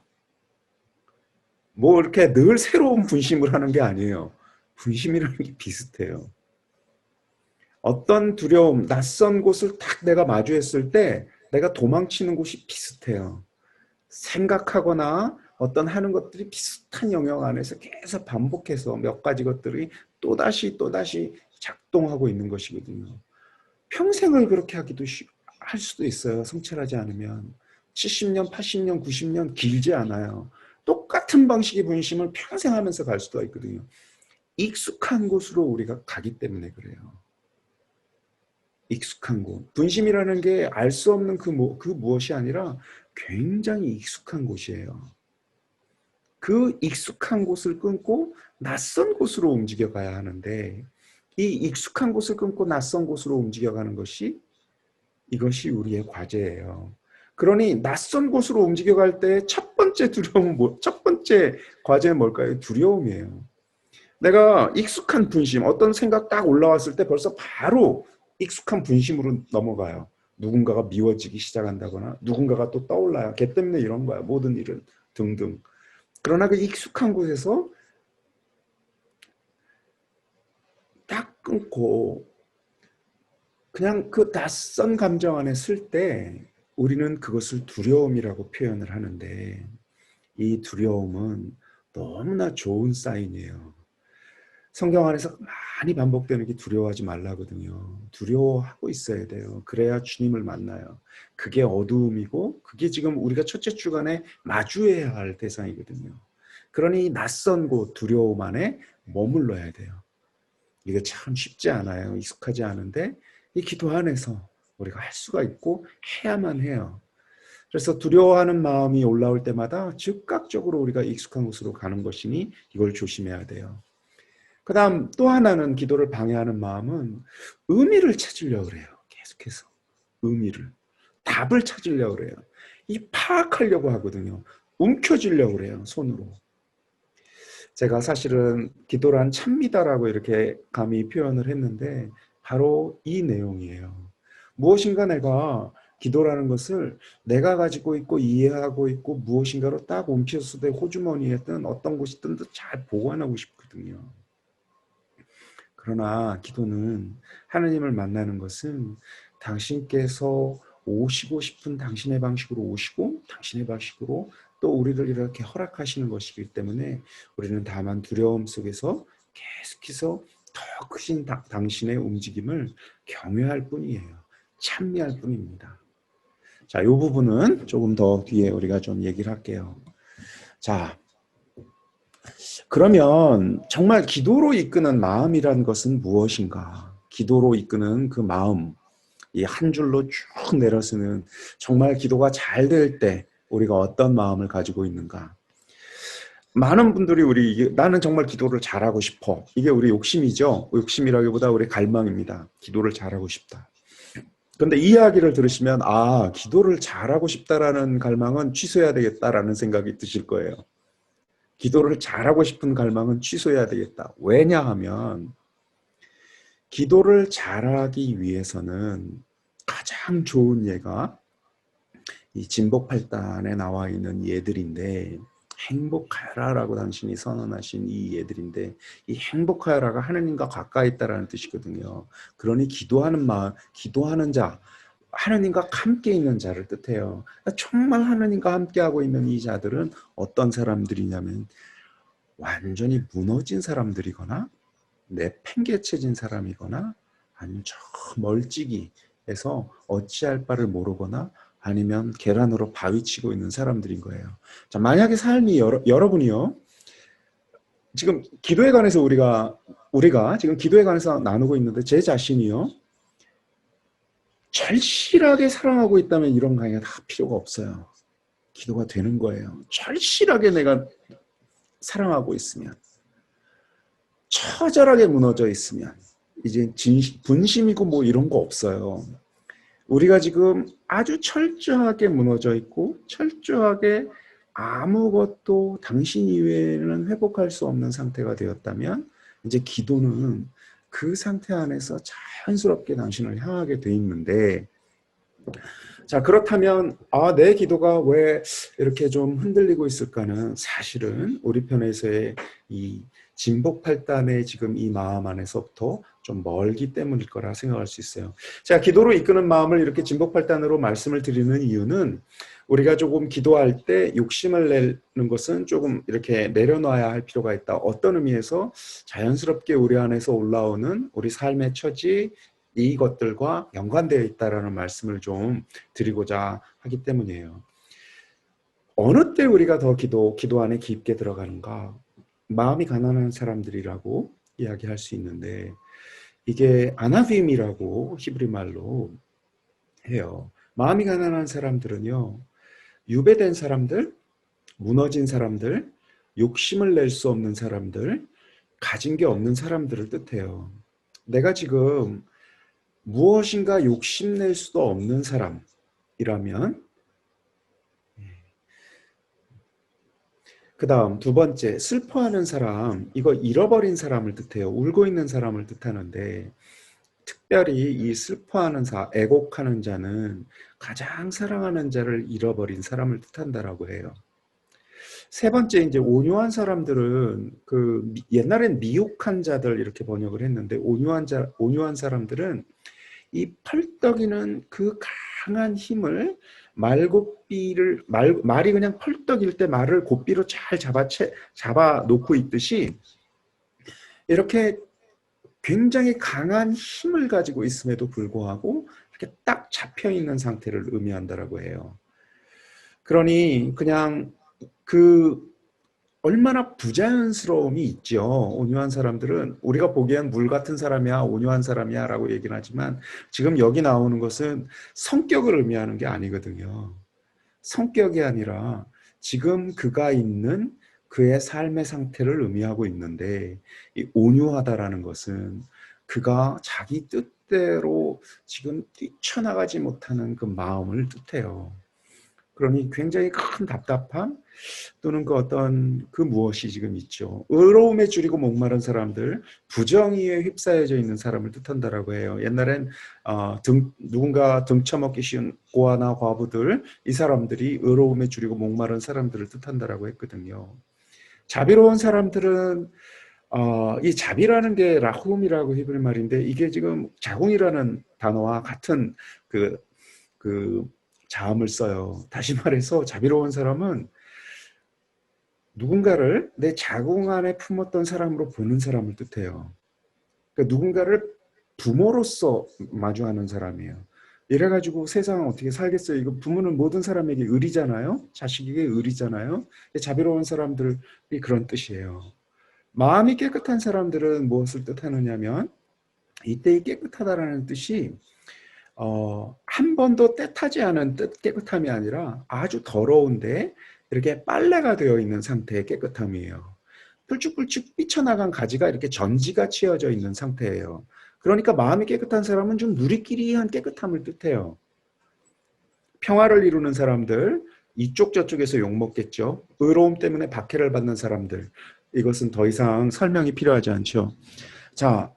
뭐 이렇게 늘 새로운 분심을 하는 게 아니에요. 분심이라는 게 비슷해요. 어떤 두려움, 낯선 곳을 딱 내가 마주했을 때 내가 도망치는 곳이 비슷해요. 생각하거나 어떤 하는 것들이 비슷한 영역 안에서 계속 반복해서 몇 가지 것들이 또다시 작동하고 있는 것이거든요. 평생을 그렇게 할 수도 있어요. 성찰하지 않으면. 70년, 80년, 90년 길지 않아요. 똑같은 방식의 분심을 평생 하면서 갈 수도 있거든요. 익숙한 곳으로 우리가 가기 때문에 그래요. 익숙한 곳. 분심이라는 게 알 수 없는 그 무엇이 아니라 굉장히 익숙한 곳이에요. 그 익숙한 곳을 끊고 낯선 곳으로 움직여 가야 하는데 이 익숙한 곳을 끊고 낯선 곳으로 움직여가는 것이 이것이 우리의 과제예요. 그러니 낯선 곳으로 움직여갈 때 첫 번째 두려움은 첫 번째 과제는 뭘까요? 두려움이에요. 내가 익숙한 분심, 어떤 생각 딱 올라왔을 때 벌써 바로 익숙한 분심으로 넘어가요. 누군가가 미워지기 시작한다거나 누군가가 또 떠올라요. 걔 때문에 이런 거야. 모든 일은 등등. 그러나 그 익숙한 곳에서 딱 끊고 그냥 그 낯선 감정 안에 쓸 때 우리는 그것을 두려움이라고 표현을 하는데 이 두려움은 너무나 좋은 사인이에요. 성경 안에서 많이 반복되는 게 두려워하지 말라거든요. 두려워하고 있어야 돼요. 그래야 주님을 만나요. 그게 어두움이고 그게 지금 우리가 첫째 주간에 마주해야 할 대상이거든요. 그러니 낯선 곳 두려움 안에 머물러야 돼요. 이게 참 쉽지 않아요. 익숙하지 않은데 이 기도 안에서 우리가 할 수가 있고 해야만 해요. 그래서 두려워하는 마음이 올라올 때마다 즉각적으로 우리가 익숙한 곳으로 가는 것이니 이걸 조심해야 돼요. 그 다음 또 하나는 기도를 방해하는 마음은 의미를 찾으려고 그래요. 계속해서 의미를. 답을 찾으려고 그래요. 이 파악하려고 하거든요. 움켜쥐려고 그래요. 손으로. 제가 사실은 기도란 참미다라고 이렇게 감히 표현을 했는데 바로 이 내용이에요. 무엇인가 내가 기도라는 것을 내가 가지고 있고 이해하고 있고 무엇인가로 딱 옮겼을 때 호주머니에 든 어떤 곳이든 잘 보관하고 싶거든요. 그러나 기도는 하나님을 만나는 것은 당신께서 오시고 싶은 당신의 방식으로 오시고 당신의 방식으로 또 우리를 이렇게 허락하시는 것이기 때문에 우리는 다만 두려움 속에서 계속해서 더 크신 당신의 움직임을 경외할 뿐이에요. 찬미할 뿐입니다. 자, 이 부분은 조금 더 뒤에 우리가 좀 얘기를 할게요. 자, 그러면 정말 기도로 이끄는 마음이란 것은 무엇인가? 기도로 이끄는 그 마음, 이 한 줄로 쭉 내려쓰는 정말 기도가 잘 될 때 우리가 어떤 마음을 가지고 있는가? 많은 분들이 나는 정말 기도를 잘하고 싶어. 이게 우리 욕심이죠. 욕심이라기보다 우리 갈망입니다. 기도를 잘하고 싶다. 그런데 이 이야기를 들으시면 기도를 잘하고 싶다라는 갈망은 취소해야 되겠다라는 생각이 드실 거예요. 기도를 잘하고 싶은 갈망은 취소해야 되겠다. 왜냐하면 기도를 잘하기 위해서는 가장 좋은 예가 이 진복팔단에 나와 있는 예들인데, 행복하여라라고 당신이 선언하신 이 예들인데, 이 행복하여라가 하나님과 가까이 있다라는 뜻이거든요. 그러니 기도하는 마음, 기도하는 자, 하나님과 함께 있는 자를 뜻해요. 정말 하나님과 함께하고 있는 이 자들은 어떤 사람들이냐면 완전히 무너진 사람들이거나 내팽개쳐진 사람이거나 아니면 저 멀찍이에서 어찌할 바를 모르거나 아니면 계란으로 바위치고 있는 사람들인 거예요. 자, 만약에 삶이 여러분이요, 지금 기도에 관해서 우리가 지금 기도에 관해서 나누고 있는데 제 자신이요 절실하게 사랑하고 있다면 이런 강의가 다 필요가 없어요. 기도가 되는 거예요. 절실하게 내가 사랑하고 있으면, 처절하게 무너져 있으면 이제 분심이고 뭐 이런 거 없어요. 우리가 지금 아주 철저하게 무너져 있고 철저하게 아무것도 당신 이외에는 회복할 수 없는 상태가 되었다면 이제 기도는 그 상태 안에서 자연스럽게 당신을 향하게 돼 있는데, 자, 그렇다면 내 기도가 왜 이렇게 좀 흔들리고 있을까는 사실은 우리 편에서의 이 진복팔단의 지금 이 마음 안에서부터 좀 멀기 때문일 거라 생각할 수 있어요. 자, 기도로 이끄는 마음을 이렇게 진복팔단으로 말씀을 드리는 이유는 우리가 조금 기도할 때 욕심을 내는 것은 조금 이렇게 내려놔야 할 필요가 있다. 어떤 의미에서 자연스럽게 우리 안에서 올라오는 우리 삶의 처지, 이것들과 연관되어 있다라는 말씀을 좀 드리고자 하기 때문이에요. 어느 때 우리가 더 기도 안에 깊게 들어가는가? 마음이 가난한 사람들이라고 이야기할 수 있는데, 이게 아나빔이라고 히브리 말로 해요. 마음이 가난한 사람들은요, 유배된 사람들, 무너진 사람들, 욕심을 낼 수 없는 사람들, 가진 게 없는 사람들을 뜻해요. 내가 지금 무엇인가 욕심낼 수도 없는 사람이라면, 그 다음 두 번째, 슬퍼하는 사람, 이거 잃어버린 사람을 뜻해요. 울고 있는 사람을 뜻하는데, 특별히 이 슬퍼하는 애곡하는 자는 가장 사랑하는 자를 잃어버린 사람을 뜻한다라고 해요. 세 번째, 이제 온유한 사람들은 옛날엔 미혹한 자들 이렇게 번역을 했는데, 온유한 사람들은 이 펄떡이는 그 강한 힘을 말이 그냥 펄떡일 때 말을 고삐로 잘 잡아 놓고 있듯이 이렇게 굉장히 강한 힘을 가지고 있음에도 불구하고 이렇게 딱 잡혀 있는 상태를 의미한다라고 해요. 그러니 그냥 얼마나 부자연스러움이 있죠. 온유한 사람들은 우리가 보기엔 물 같은 사람이야, 온유한 사람이야 라고 얘기는 하지만 지금 여기 나오는 것은 성격을 의미하는 게 아니거든요. 성격이 아니라 지금 그가 있는 그의 삶의 상태를 의미하고 있는데, 이 온유하다라는 것은 그가 자기 뜻대로 지금 뛰쳐나가지 못하는 그 마음을 뜻해요. 그러니 굉장히 큰 답답함 또는 그 어떤 그 무엇이 지금 있죠. 의로움에 줄이고 목마른 사람들, 부정의에 휩싸여져 있는 사람을 뜻한다라고 해요. 옛날엔 누군가 등쳐먹기 쉬운 고아나 과부들, 이 사람들이 의로움에 줄이고 목마른 사람들을 뜻한다라고 했거든요. 자비로운 사람들은 이 자비라는 게 라훔이라고 히브리 말인데 이게 지금 자궁이라는 단어와 같은 그 자음을 써요. 다시 말해서 자비로운 사람은 누군가를 내 자궁 안에 품었던 사람으로 보는 사람을 뜻해요. 그러니까 누군가를 부모로서 마주하는 사람이에요. 이래가지고 세상은 어떻게 살겠어요? 이거 부모는 모든 사람에게 의리잖아요. 자식에게 의리잖아요. 자비로운 사람들이 그런 뜻이에요. 마음이 깨끗한 사람들은 무엇을 뜻하느냐면 이때 이 깨끗하다라는 뜻이 한 번도 때타지 않은 깨끗함이 아니라 아주 더러운데 이렇게 빨래가 되어 있는 상태의 깨끗함이에요. 뿔쭉뿔쭉 삐쳐나간 가지가 이렇게 전지가 치어져 있는 상태예요. 그러니까 마음이 깨끗한 사람은 좀 누리끼리한 깨끗함을 뜻해요. 평화를 이루는 사람들, 이쪽 저쪽에서 욕먹겠죠. 의로움 때문에 박해를 받는 사람들, 이것은 더 이상 설명이 필요하지 않죠. 자,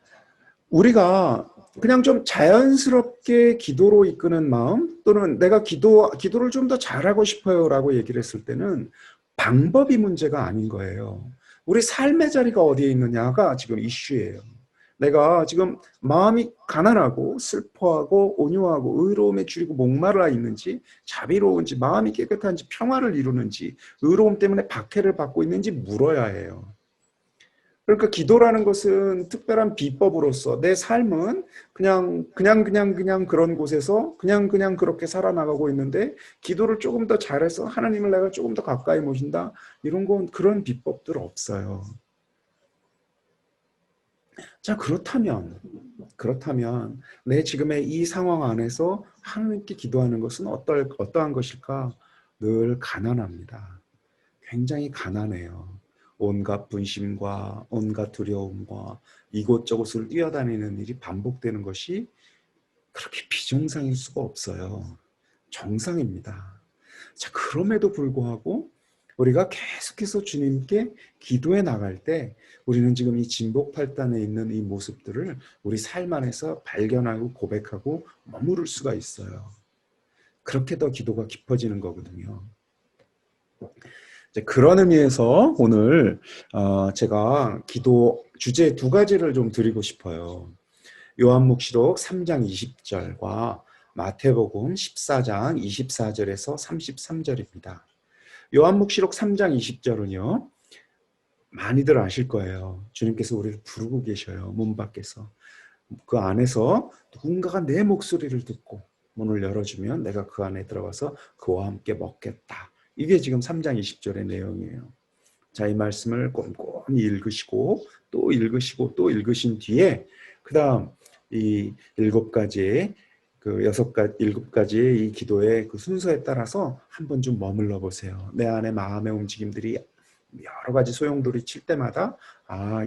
우리가 그냥 좀 자연스럽게 기도로 이끄는 마음 또는 내가 기도를 좀 더 잘하고 싶어요라고 얘기를 했을 때는 방법이 문제가 아닌 거예요. 우리 삶의 자리가 어디에 있느냐가 지금 이슈예요. 내가 지금 마음이 가난하고 슬퍼하고 온유하고 의로움에 줄이고 목말라 있는지 자비로운지 마음이 깨끗한지 평화를 이루는지 의로움 때문에 박해를 받고 있는지 물어야 해요. 그러니까 기도라는 것은 특별한 비법으로서 내 삶은 그냥 그런 곳에서 그냥 그렇게 살아나가고 있는데 기도를 조금 더 잘해서 하나님을 내가 조금 더 가까이 모신다 이런 건 그런 비법들 없어요. 자, 그렇다면 내 지금의 이 상황 안에서 하나님께 기도하는 것은 어떠한 것일까? 늘 가난합니다. 굉장히 가난해요. 온갖 분심과 온갖 두려움과 이곳저곳을 뛰어다니는 일이 반복되는 것이 그렇게 비정상일 수가 없어요. 정상입니다. 자, 그럼에도 불구하고 우리가 계속해서 주님께 기도해 나갈 때 우리는 지금 이 진복팔단에 있는 이 모습들을 우리 삶 안에서 발견하고 고백하고 머무를 수가 있어요. 그렇게 더 기도가 깊어지는 거거든요. 그런 의미에서 오늘 제가 기도 주제 두 가지를 좀 드리고 싶어요. 요한묵시록 3장 20절과 마태복음 14장 24절에서 33절입니다. 요한묵시록 3장 20절은요. 많이들 아실 거예요. 주님께서 우리를 부르고 계셔요. 문 밖에서. 그 안에서 누군가가 내 목소리를 듣고 문을 열어주면 내가 그 안에 들어가서 그와 함께 먹겠다. 이게 지금 3장 20절의 내용이에요. 자, 이 말씀을 꼼꼼히 읽으시고 또 읽으시고 또 읽으신 뒤에 그 다음 이 일곱 가지의 일곱 가지의 이 기도의 그 순서에 따라서 한번 좀 머물러 보세요. 내 안에 마음의 움직임들이 여러 가지 소용돌이 칠 때마다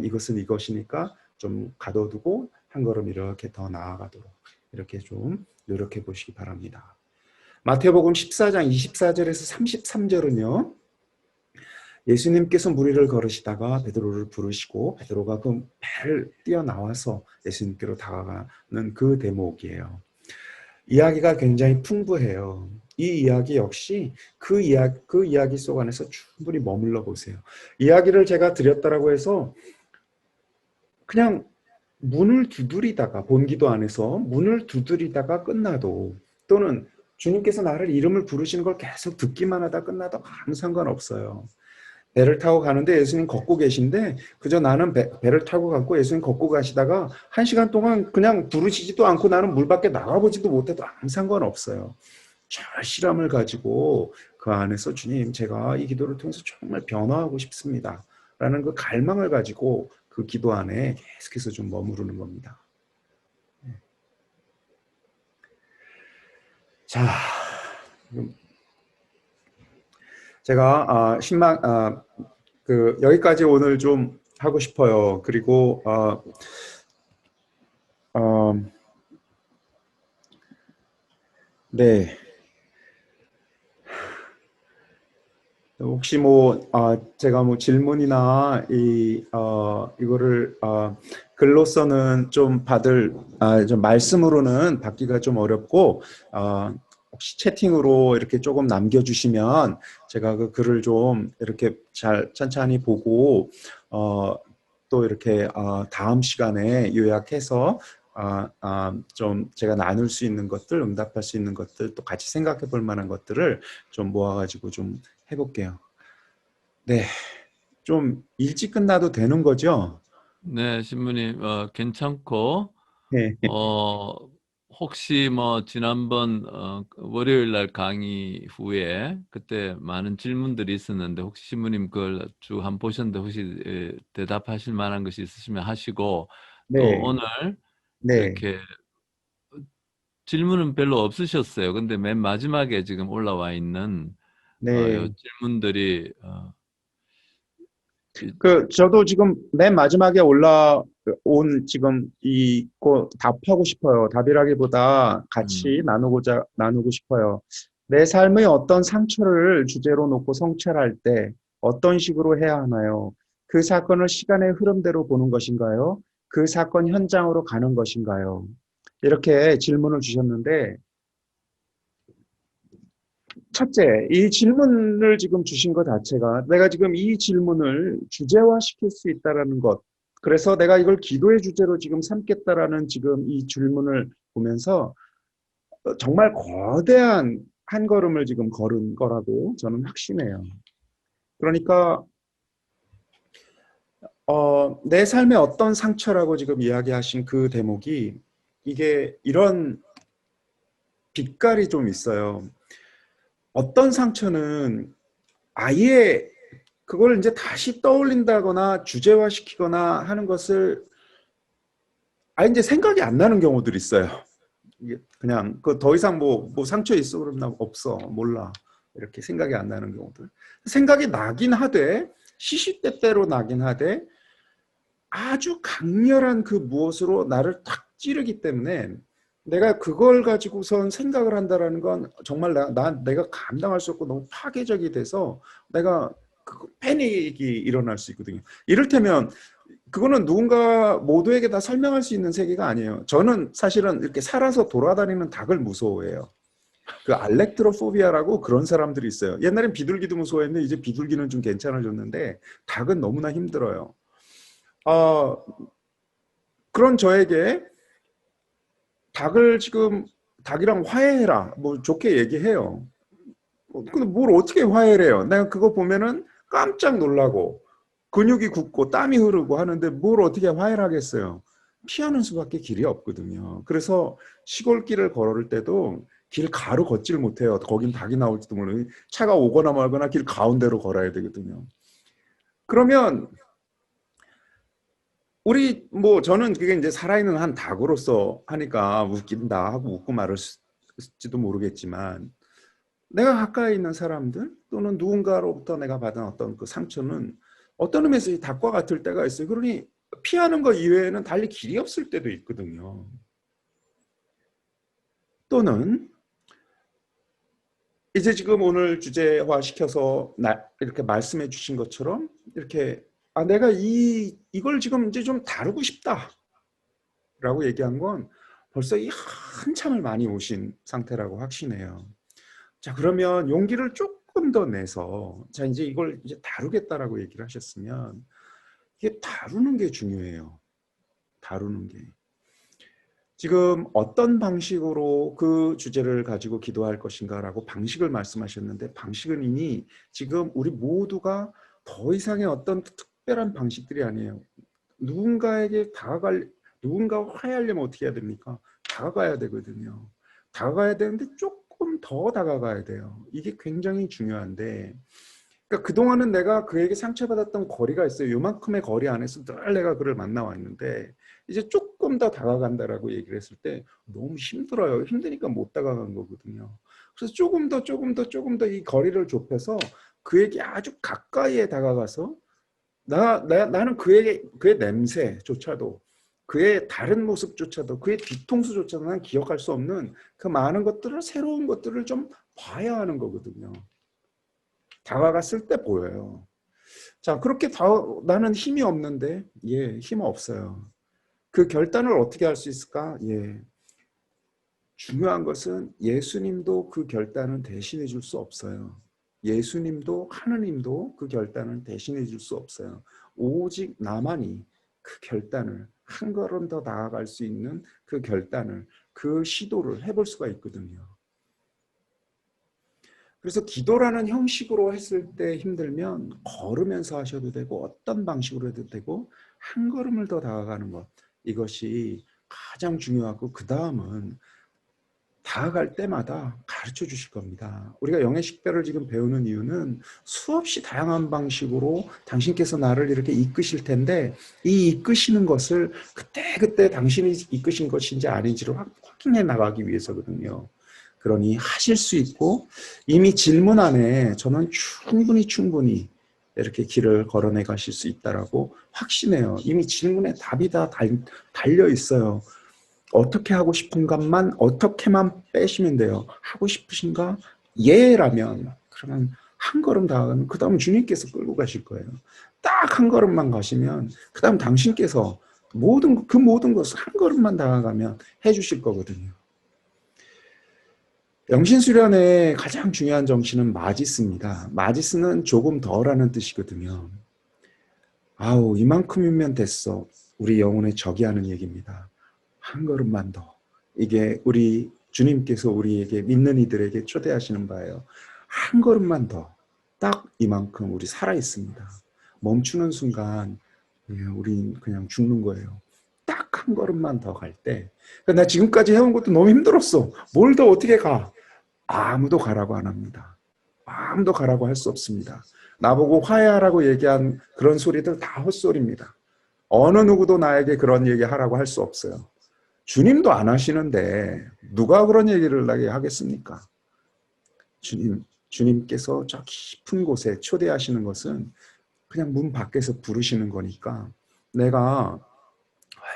이것은 이것이니까 좀 가둬두고 한 걸음 이렇게 더 나아가도록 이렇게 좀 노력해 보시기 바랍니다. 마태복음 14장 24절에서 33절은요. 예수님께서 무리를 걸으시다가 베드로를 부르시고 베드로가 그 배를 뛰어나와서 예수님께로 다가가는 그 대목이에요. 이야기가 굉장히 풍부해요. 이 이야기 역시 그 이야기 속 안에서 충분히 머물러 보세요. 이야기를 제가 드렸다라고 해서 그냥 문을 두드리다가 본기도 안에서 문을 두드리다가 끝나도 또는 주님께서 나를 이름을 부르시는 걸 계속 듣기만 하다 끝나도 아무 상관없어요. 배를 타고 가는데 예수님 걷고 계신데 그저 나는 배를 타고 갔고 예수님 걷고 가시다가 1시간 동안 그냥 부르시지도 않고 나는 물 밖에 나가보지도 못해도 아무 상관없어요. 절실함을 가지고 그 안에서 주님 제가 이 기도를 통해서 정말 변화하고 싶습니다. 라는 그 갈망을 가지고 그 기도 안에 계속해서 좀 머무르는 겁니다. 자, 제가 여기까지 오늘 좀 하고 싶어요. 그리고 네. 혹시 뭐 제가 뭐 질문이나 이거를 글로서는 좀 좀 말씀으로는 받기가 좀 어렵고 혹시 채팅으로 이렇게 조금 남겨주시면 제가 그 글을 좀 이렇게 잘 천천히 보고 또 이렇게 다음 시간에 요약해서 좀 제가 나눌 수 있는 것들, 응답할 수 있는 것들, 또 같이 생각해 볼 만한 것들을 좀 모아가지고 좀 해볼게요. 네, 좀 일찍 끝나도 되는 거죠? 네, 신부님, 괜찮고, 네, 어, 혹시 뭐, 지난번, 월요일 날 강의 후에, 그때 많은 질문들이 있었는데, 혹시 신부님 그걸 쭉 한번 보셨는데, 혹시 대답하실 만한 것이 있으시면 하시고, 또 네, 오늘 네, 이렇게 질문은 별로 없으셨어요. 근데 맨 마지막에 지금 올라와 있는, 요 네. 질문들이, 이- 저도 지금 맨 마지막에 올라온 지금 이거 답하고 싶어요. 답이라기보다 음, 같이 나누고 싶어요. 내 삶의 어떤 상처를 주제로 놓고 성찰할 때 어떤 식으로 해야 하나요? 그 사건을 시간의 흐름대로 보는 것인가요? 그 사건 현장으로 가는 것인가요? 이렇게 질문을 주셨는데, 첫째, 이 질문을 지금 주신 것 자체가 내가 지금 이 질문을 주제화시킬 수 있다라는 것. 그래서 내가 이걸 기도의 주제로 지금 삼겠다라는 지금 이 질문을 보면서 정말 거대한 한 걸음을 지금 걸은 거라고 저는 확신해요. 그러니까 내 삶의 어떤 상처라고 지금 이야기하신 그 대목이 이게 이런 빛깔이 좀 있어요. 어떤 상처는 아예 그걸 이제 다시 떠올린다거나 주제화시키거나 하는 것을 이제 생각이 안 나는 경우들이 있어요. 이게 그냥 그 더 이상 뭐 상처 있어 그러면 나 없어 몰라 이렇게 생각이 안 나는 경우들. 생각이 나긴 하되 시시때때로 나긴 하되 아주 강렬한 그 무엇으로 나를 탁 찌르기 때문에 내가 그걸 가지고선 생각을 한다라는 건 정말 내가 감당할 수 없고 너무 파괴적이 돼서 내가 패닉이 일어날 수 있거든요. 이를테면 그거는 누군가 모두에게 다 설명할 수 있는 세계가 아니에요. 저는 사실은 이렇게 살아서 돌아다니는 닭을 무서워해요. 그 알렉트로포비아라고 그런 사람들이 있어요. 옛날엔 비둘기도 무서워했는데 이제 비둘기는 좀 괜찮아졌는데 닭은 너무나 힘들어요. 어, 그런 저에게 닭을 지금 닭이랑 화해해라 뭐 좋게 얘기해요. 근데 뭘 어떻게 화해를 해요? 내가 그거 보면은 깜짝 놀라고 근육이 굳고 땀이 흐르고 하는데 뭘 어떻게 화해를 하겠어요? 피하는 수밖에 길이 없거든요. 그래서 시골길을 걸을 때도 길 가로 걷질 못해요. 거긴 닭이 나올지도 모르고 차가 오거나 말거나 길 가운데로 걸어야 되거든요. 그러면 우리 뭐 저는 그게 이제 살아있는 한 닭으로서 하니까 웃긴다 하고 웃고 말을지도 모르겠지만 내가 가까이 있는 사람들 또는 누군가로부터 내가 받은 어떤 그 상처는 어떤 의미에서 이 닭과 같을 때가 있어요. 그러니 피하는 것 이외에는 달리 길이 없을 때도 있거든요. 또는 이제 지금 오늘 주제화 시켜서 이렇게 말씀해 주신 것처럼 이렇게 내가 이걸 지금 이제 좀 다루고 싶다라고 얘기한 건 벌써 이 한참을 많이 오신 상태라고 확신해요. 자, 그러면 용기를 조금 더 내서, 자, 이제 이걸 이제 다루겠다라고 얘기를 하셨으면, 이게 다루는 게 중요해요. 다루는 게. 지금 어떤 방식으로 그 주제를 가지고 기도할 것인가라고 방식을 말씀하셨는데, 방식은 이미 지금 우리 모두가 더 이상의 어떤 특별한 방식들이 아니에요. 누군가에게 누군가와 화해하려면 어떻게 해야 됩니까? 다가가야 되거든요. 다가가야 되는데 조금 더 다가가야 돼요. 이게 굉장히 중요한데, 그러니까 그동안은 내가 그에게 상처받았던 거리가 있어요. 요만큼의 거리 안에서 늘 내가 그를 만나왔는데, 이제 조금 더 다가간다라고 얘기를 했을 때 너무 힘들어요. 힘드니까 못 다가간 거거든요. 그래서 조금 더 이 거리를 좁혀서 그에게 아주 가까이에 다가가서 나는 그의 냄새조차도, 그의 다른 모습조차도, 그의 뒤통수조차도 난 기억할 수 없는 그 많은 것들을, 새로운 것들을 좀 봐야 하는 거거든요. 다가갔을 때 보여요. 자, 그렇게 나는 힘이 없는데, 예, 힘 없어요. 그 결단을 어떻게 할 수 있을까? 예. 중요한 것은 예수님도 그 결단은 대신해 줄 수 없어요. 예수님도 하느님도 그 결단은 대신해 줄 수 없어요. 오직 나만이 그 결단을 한 걸음 더 나아갈 수 있는 그 결단을 그 시도를 해볼 수가 있거든요. 그래서 기도라는 형식으로 했을 때 힘들면 걸으면서 하셔도 되고 어떤 방식으로 해도 되고 한 걸음을 더 다가가는 것, 이것이 가장 중요하고 그 다음은 다가갈 때마다 가르쳐 주실 겁니다. 우리가 영의 식별을 지금 배우는 이유는 수없이 다양한 방식으로 당신께서 나를 이렇게 이끄실 텐데 이 이끄시는 것을 그때그때 당신이 이끄신 것인지 아닌지를 확인해 나가기 위해서거든요. 그러니 하실 수 있고 이미 질문 안에 저는 충분히 이렇게 길을 걸어내 가실 수 있다라고 확신해요. 이미 질문에 답이 다 달려 있어요. 어떻게 하고 싶은가만 어떻게만 빼시면 돼요. 하고 싶으신가? 예라면 그러면 한 걸음 다가가면 그 다음 주님께서 끌고 가실 거예요. 딱 한 걸음만 가시면 그 다음 당신께서 모든 것을 한 걸음만 다가가면 해주실 거거든요. 영신수련의 가장 중요한 정신은 마지스입니다. 마지스는 조금 더라는 뜻이거든요. 아우 이만큼이면 됐어. 우리 영혼의 적이 하는 얘기입니다. 한 걸음만 더. 이게 우리 주님께서 우리에게 믿는 이들에게 초대하시는 바예요. 한 걸음만 더. 딱 이만큼 우리 살아 있습니다. 멈추는 순간 우린 그냥 죽는 거예요. 딱 한 걸음만 더 갈 때. 나 지금까지 해온 것도 너무 힘들었어. 뭘 더 어떻게 가? 아무도 가라고 안 합니다. 아무도 가라고 할 수 없습니다. 나보고 화해하라고 얘기한 그런 소리들 다 헛소리입니다. 어느 누구도 나에게 그런 얘기 하라고 할 수 없어요. 주님도 안 하시는데 누가 그런 얘기를 나게 하겠습니까? 주님께서 저 깊은 곳에 초대하시는 것은 그냥 문 밖에서 부르시는 거니까 내가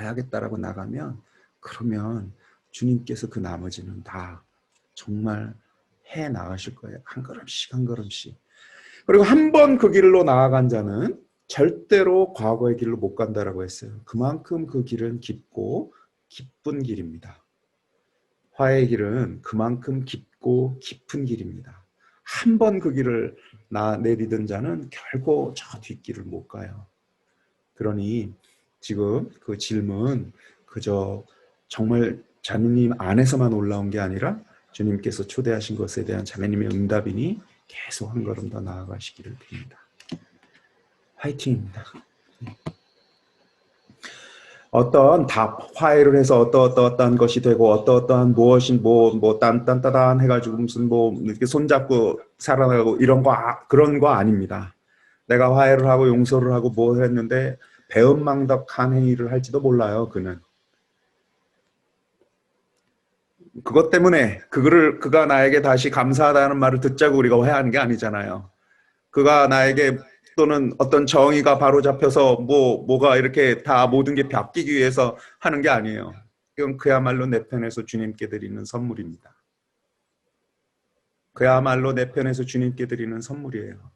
와야겠다라고 나가면 그러면 주님께서 그 나머지는 다 정말 해 나가실 거예요. 한 걸음씩 한 걸음씩. 그리고 한 번 그 길로 나아간 자는 절대로 과거의 길로 못 간다라고 했어요. 그만큼 그 길은 깊고 기쁜 길입니다. 화해의 길은 그만큼 깊고 깊은 길입니다. 한 번 그 길을 내디든 자는 결코 저 뒷길을 못 가요. 그러니 지금 그 질문 그저 정말 자매님 안에서만 올라온 게 아니라 주님께서 초대하신 것에 대한 자매님의 응답이니 계속 한 걸음 더 나아가시기를 빕니다. 화이팅입니다. 어떤 답, 화해를 해서 어떠한 것이 되고 어떠한 무엇인 딴딴따단 해가지고 무슨 이렇게 손잡고 살아나가고 이런 거 그런 거 아닙니다. 내가 화해를 하고 용서를 하고 뭐 했는데 배은망덕한 행위를 할지도 몰라요. 그는 그것 때문에 그가 나에게 다시 감사하다는 말을 듣자고 우리가 화해하는 게 아니잖아요. 그가 나에게 또는 어떤 정의가 바로 잡혀서 뭐가 이렇게 다 모든 게 바뀌기 위해서 하는 게 아니에요. 이건 그야말로 내 편에서 주님께 드리는 선물입니다. 그야말로 내 편에서 주님께 드리는 선물이에요.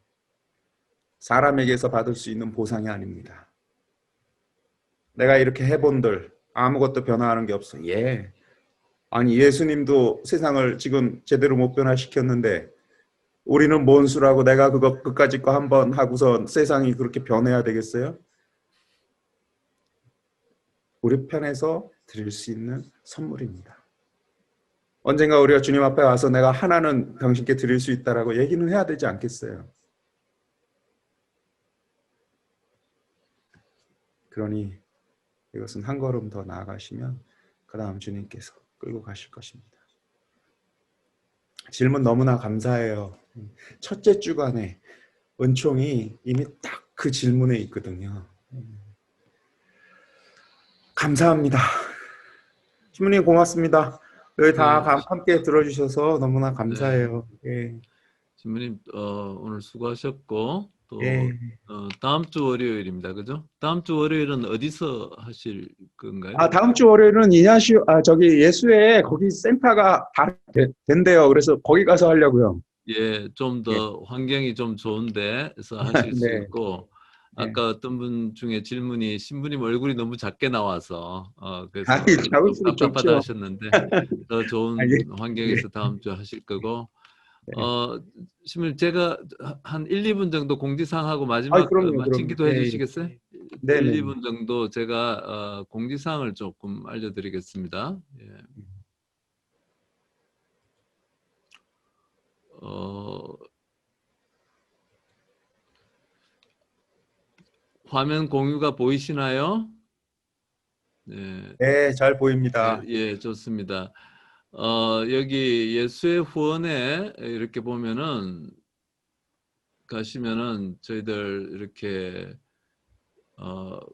사람에게서 받을 수 있는 보상이 아닙니다. 내가 이렇게 해본들 아무것도 변화하는 게 없어. 아니 예수님도 세상을 지금 제대로 못 변화시켰는데 우리는 뭔 수라고 내가 그거 그까짓 거 한번 하고서 세상이 그렇게 변해야 되겠어요? 우리 편에서 드릴 수 있는 선물입니다. 언젠가 우리가 주님 앞에 와서 내가 하나는 당신께 드릴 수 있다라고 얘기는 해야 되지 않겠어요? 그러니 이것은 한 걸음 더 나아가시면 그 다음 주님께서 끌고 가실 것입니다. 질문 너무나 감사해요. 첫째 주간에 은총이 이미 딱 그 질문에 있거든요. 감사합니다. 신부님 고맙습니다. 여기 다 함께 들어주셔서 너무나 감사해요. 예. 신부님 오늘 수고하셨고 또 예. 다음 주 월요일입니다. 그죠? 다음 주 월요일은 어디서 하실 건가요? 다음 주 월요일은 예수회 거기 센터가 다 된대요. 그래서 거기 가서 하려고요. 예, 좀 예. 더 환경이 좀 좋은 데서 하실 수 네. 있고, 예. 아까 어떤 분 중에 질문이 신부님 얼굴이 너무 작게 나와서, 그래서 아니, 좀 작을수록 답답하다 좋죠. 하셨는데, 더 아, 예. 좋은 예. 환경에서 다음 주 하실 거고, 네. 신부님 제가 한 1, 2분 정도 공지사항하고 아, 마지막 그럼요, 마친 그럼요. 기도 예, 예. 해주시겠어요? 1, 네네. 2분 정도 제가 공지사항을 조금 알려드리겠습니다. 예. 어, 화면 공유가 보이시나요? 네, 네, 잘 예, 보입니다. 예, 좋습니다. 여기 예수의 후원에 이렇게 보면은 가시면은 저희들 이렇게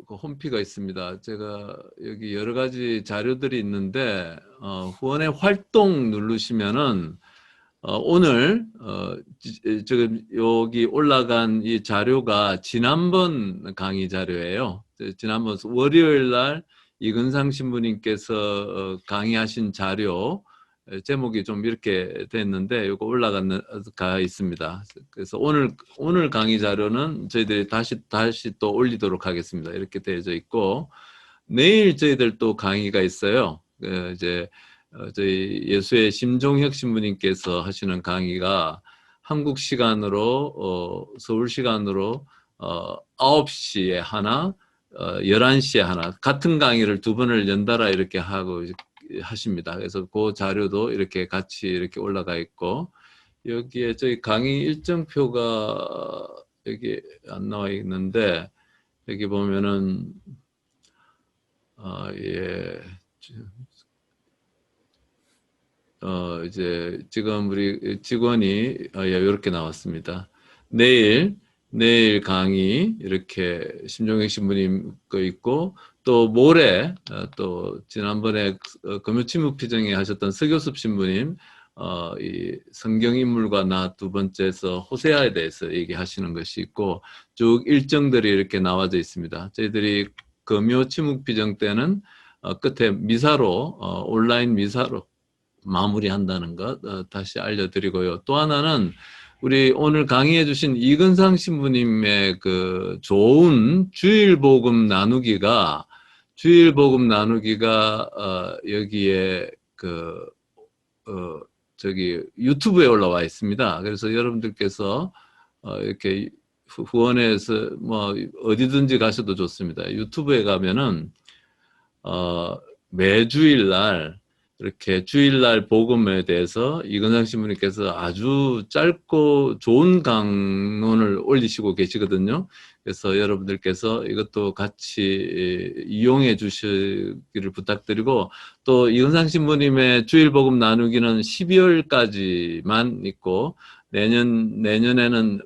그 홈피가 있습니다. 제가 여기 여러 가지 자료들이 있는데 후원의 활동 누르시면은 오늘 지금 여기 올라간 이 자료가 지난번 강의 자료예요. 지난번 월요일 날 이근상 신부님께서 강의하신 자료 제목이 좀 이렇게 됐는데 이거 올라가 있습니다. 그래서 오늘 강의 자료는 저희들이 다시 또 올리도록 하겠습니다. 이렇게 되어져 있고 내일 저희들 또 강의가 있어요. 이제 저희 예수의 심종혁 신부님께서 하시는 강의가 한국 시간으로 서울 시간으로 9시에 하나, 11시에 하나 같은 강의를 두 번을 연달아 이렇게 하고 하십니다. 그래서 그 자료도 이렇게 같이 이렇게 올라가 있고 여기에 저희 강의 일정표가 여기 안 나와 있는데 여기 보면은 예. 이제 지금 우리 직원이 예, 이렇게 나왔습니다. 내일 강의 이렇게 심종혁 신부님 거 있고 또 모레 또 지난번에 금요침묵피정에 하셨던 서교섭 신부님 이 성경인물과 나 두 번째에서 호세아에 대해서 얘기하시는 것이 있고 쭉 일정들이 이렇게 나와져 있습니다. 저희들이 금요침묵피정 때는 끝에 미사로 온라인 미사로 마무리한다는 것 다시 알려드리고요. 또 하나는 우리 오늘 강의해 주신 이근상 신부님의 그 좋은 주일복음 나누기가 여기에 그 저기 유튜브에 올라와 있습니다. 그래서 여러분들께서 이렇게 후원해서 뭐 어디든지 가셔도 좋습니다. 유튜브에 가면은 매주일 날 이렇게 주일날 복음에 대해서 이근상 신부님께서 아주 짧고 좋은 강론을 올리시고 계시거든요. 그래서 여러분들께서 이것도 같이 이용해 주시기를 부탁드리고 또 이근상 신부님의 주일 복음 나누기는 12월까지만 있고 내년에는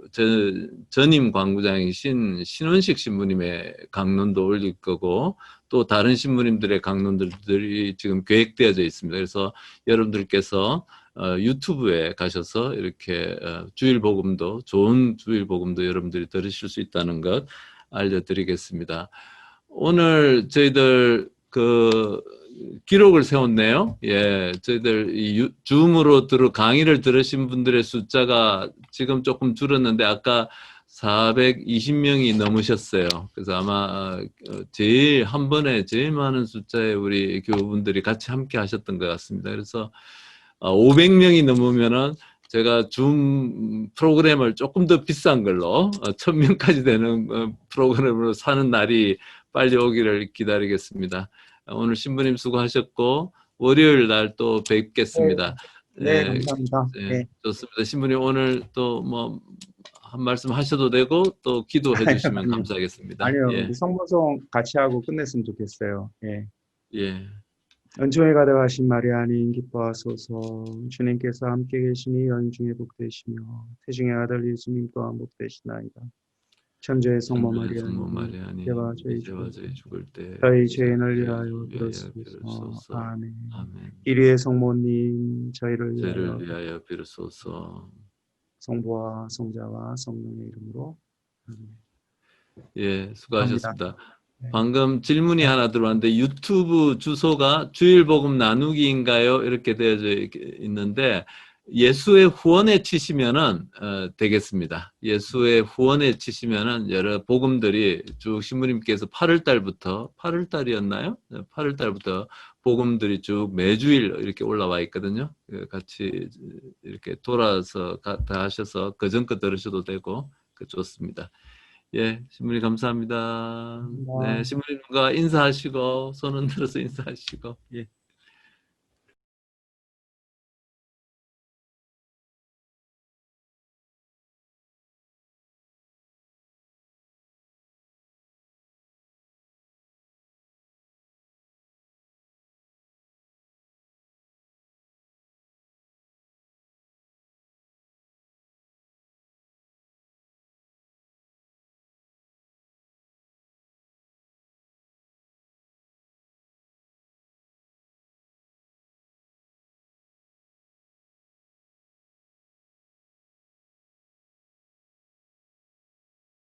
전임 광구장이신 신원식 신부님의 강론도 올릴 거고 또 다른 신부님들의 강론들이 지금 계획되어져 있습니다. 그래서 여러분들께서 유튜브에 가셔서 이렇게 좋은 주일 복음도 여러분들이 들으실 수 있다는 것 알려드리겠습니다. 오늘 저희들 그 기록을 세웠네요. 예, 저희들 이 줌으로 강의를 들으신 분들의 숫자가 지금 조금 줄었는데 아까 420명이 넘으셨어요. 그래서 아마 한 번에 제일 많은 숫자의 우리 교우분들이 같이 함께 하셨던 것 같습니다. 그래서 500명이 넘으면은 제가 줌 프로그램을 조금 더 비싼 걸로 1000명까지 되는 프로그램으로 사는 날이 빨리 오기를 기다리겠습니다. 오늘 신부님 수고하셨고 월요일 날 또 뵙겠습니다. 네, 예, 감사합니다. 예, 네. 좋습니다. 신부님 오늘 또 뭐 한 말씀 하셔도 되고 또 기도해 주시면 아니요, 감사하겠습니다. 아니요. 우리 예, 성모송 같이 하고 끝냈으면 좋겠어요. 예. 예, 은총에 가득하신 마리아님 기뻐하소서. 주님께서 함께 계시니 연중에 복되시며 태중의 아들 예수님 또한 복되시나이다. 천주의 성모 천주의 성모 마리아님 마리아님, 이제와 저희 이제와 죽을 때 저희 죽을 때 저희 저희를 죄인을 위하여 위하여 비로소서. 비로소서. 아멘. 아멘. 이리의 성모님 저희를 저희를 위하여 위하여 비로소서. 성부와 성자와 성령의 이름으로 아멘. 예, 합니다. 수고하셨습니다. 네. 방금 질문이 하나 들어왔는데 유튜브 주소가 주일복음 나누기인가요? 이렇게 되어져 있는데 예수의 후원에 치시면은 되겠습니다. 예수의 후원에 치시면은 여러 복음들이 쭉 신부님께서 8월 달이었나요? 8월 달부터 복음들이 쭉 매주일 이렇게 올라와 있거든요. 같이 이렇게 돌아서 다 하셔서 그전 거 들으셔도 되고 좋습니다. 예, 신부님 감사합니다. 네, 신부님과 인사하시고 손 흔들어서 인사하시고 예.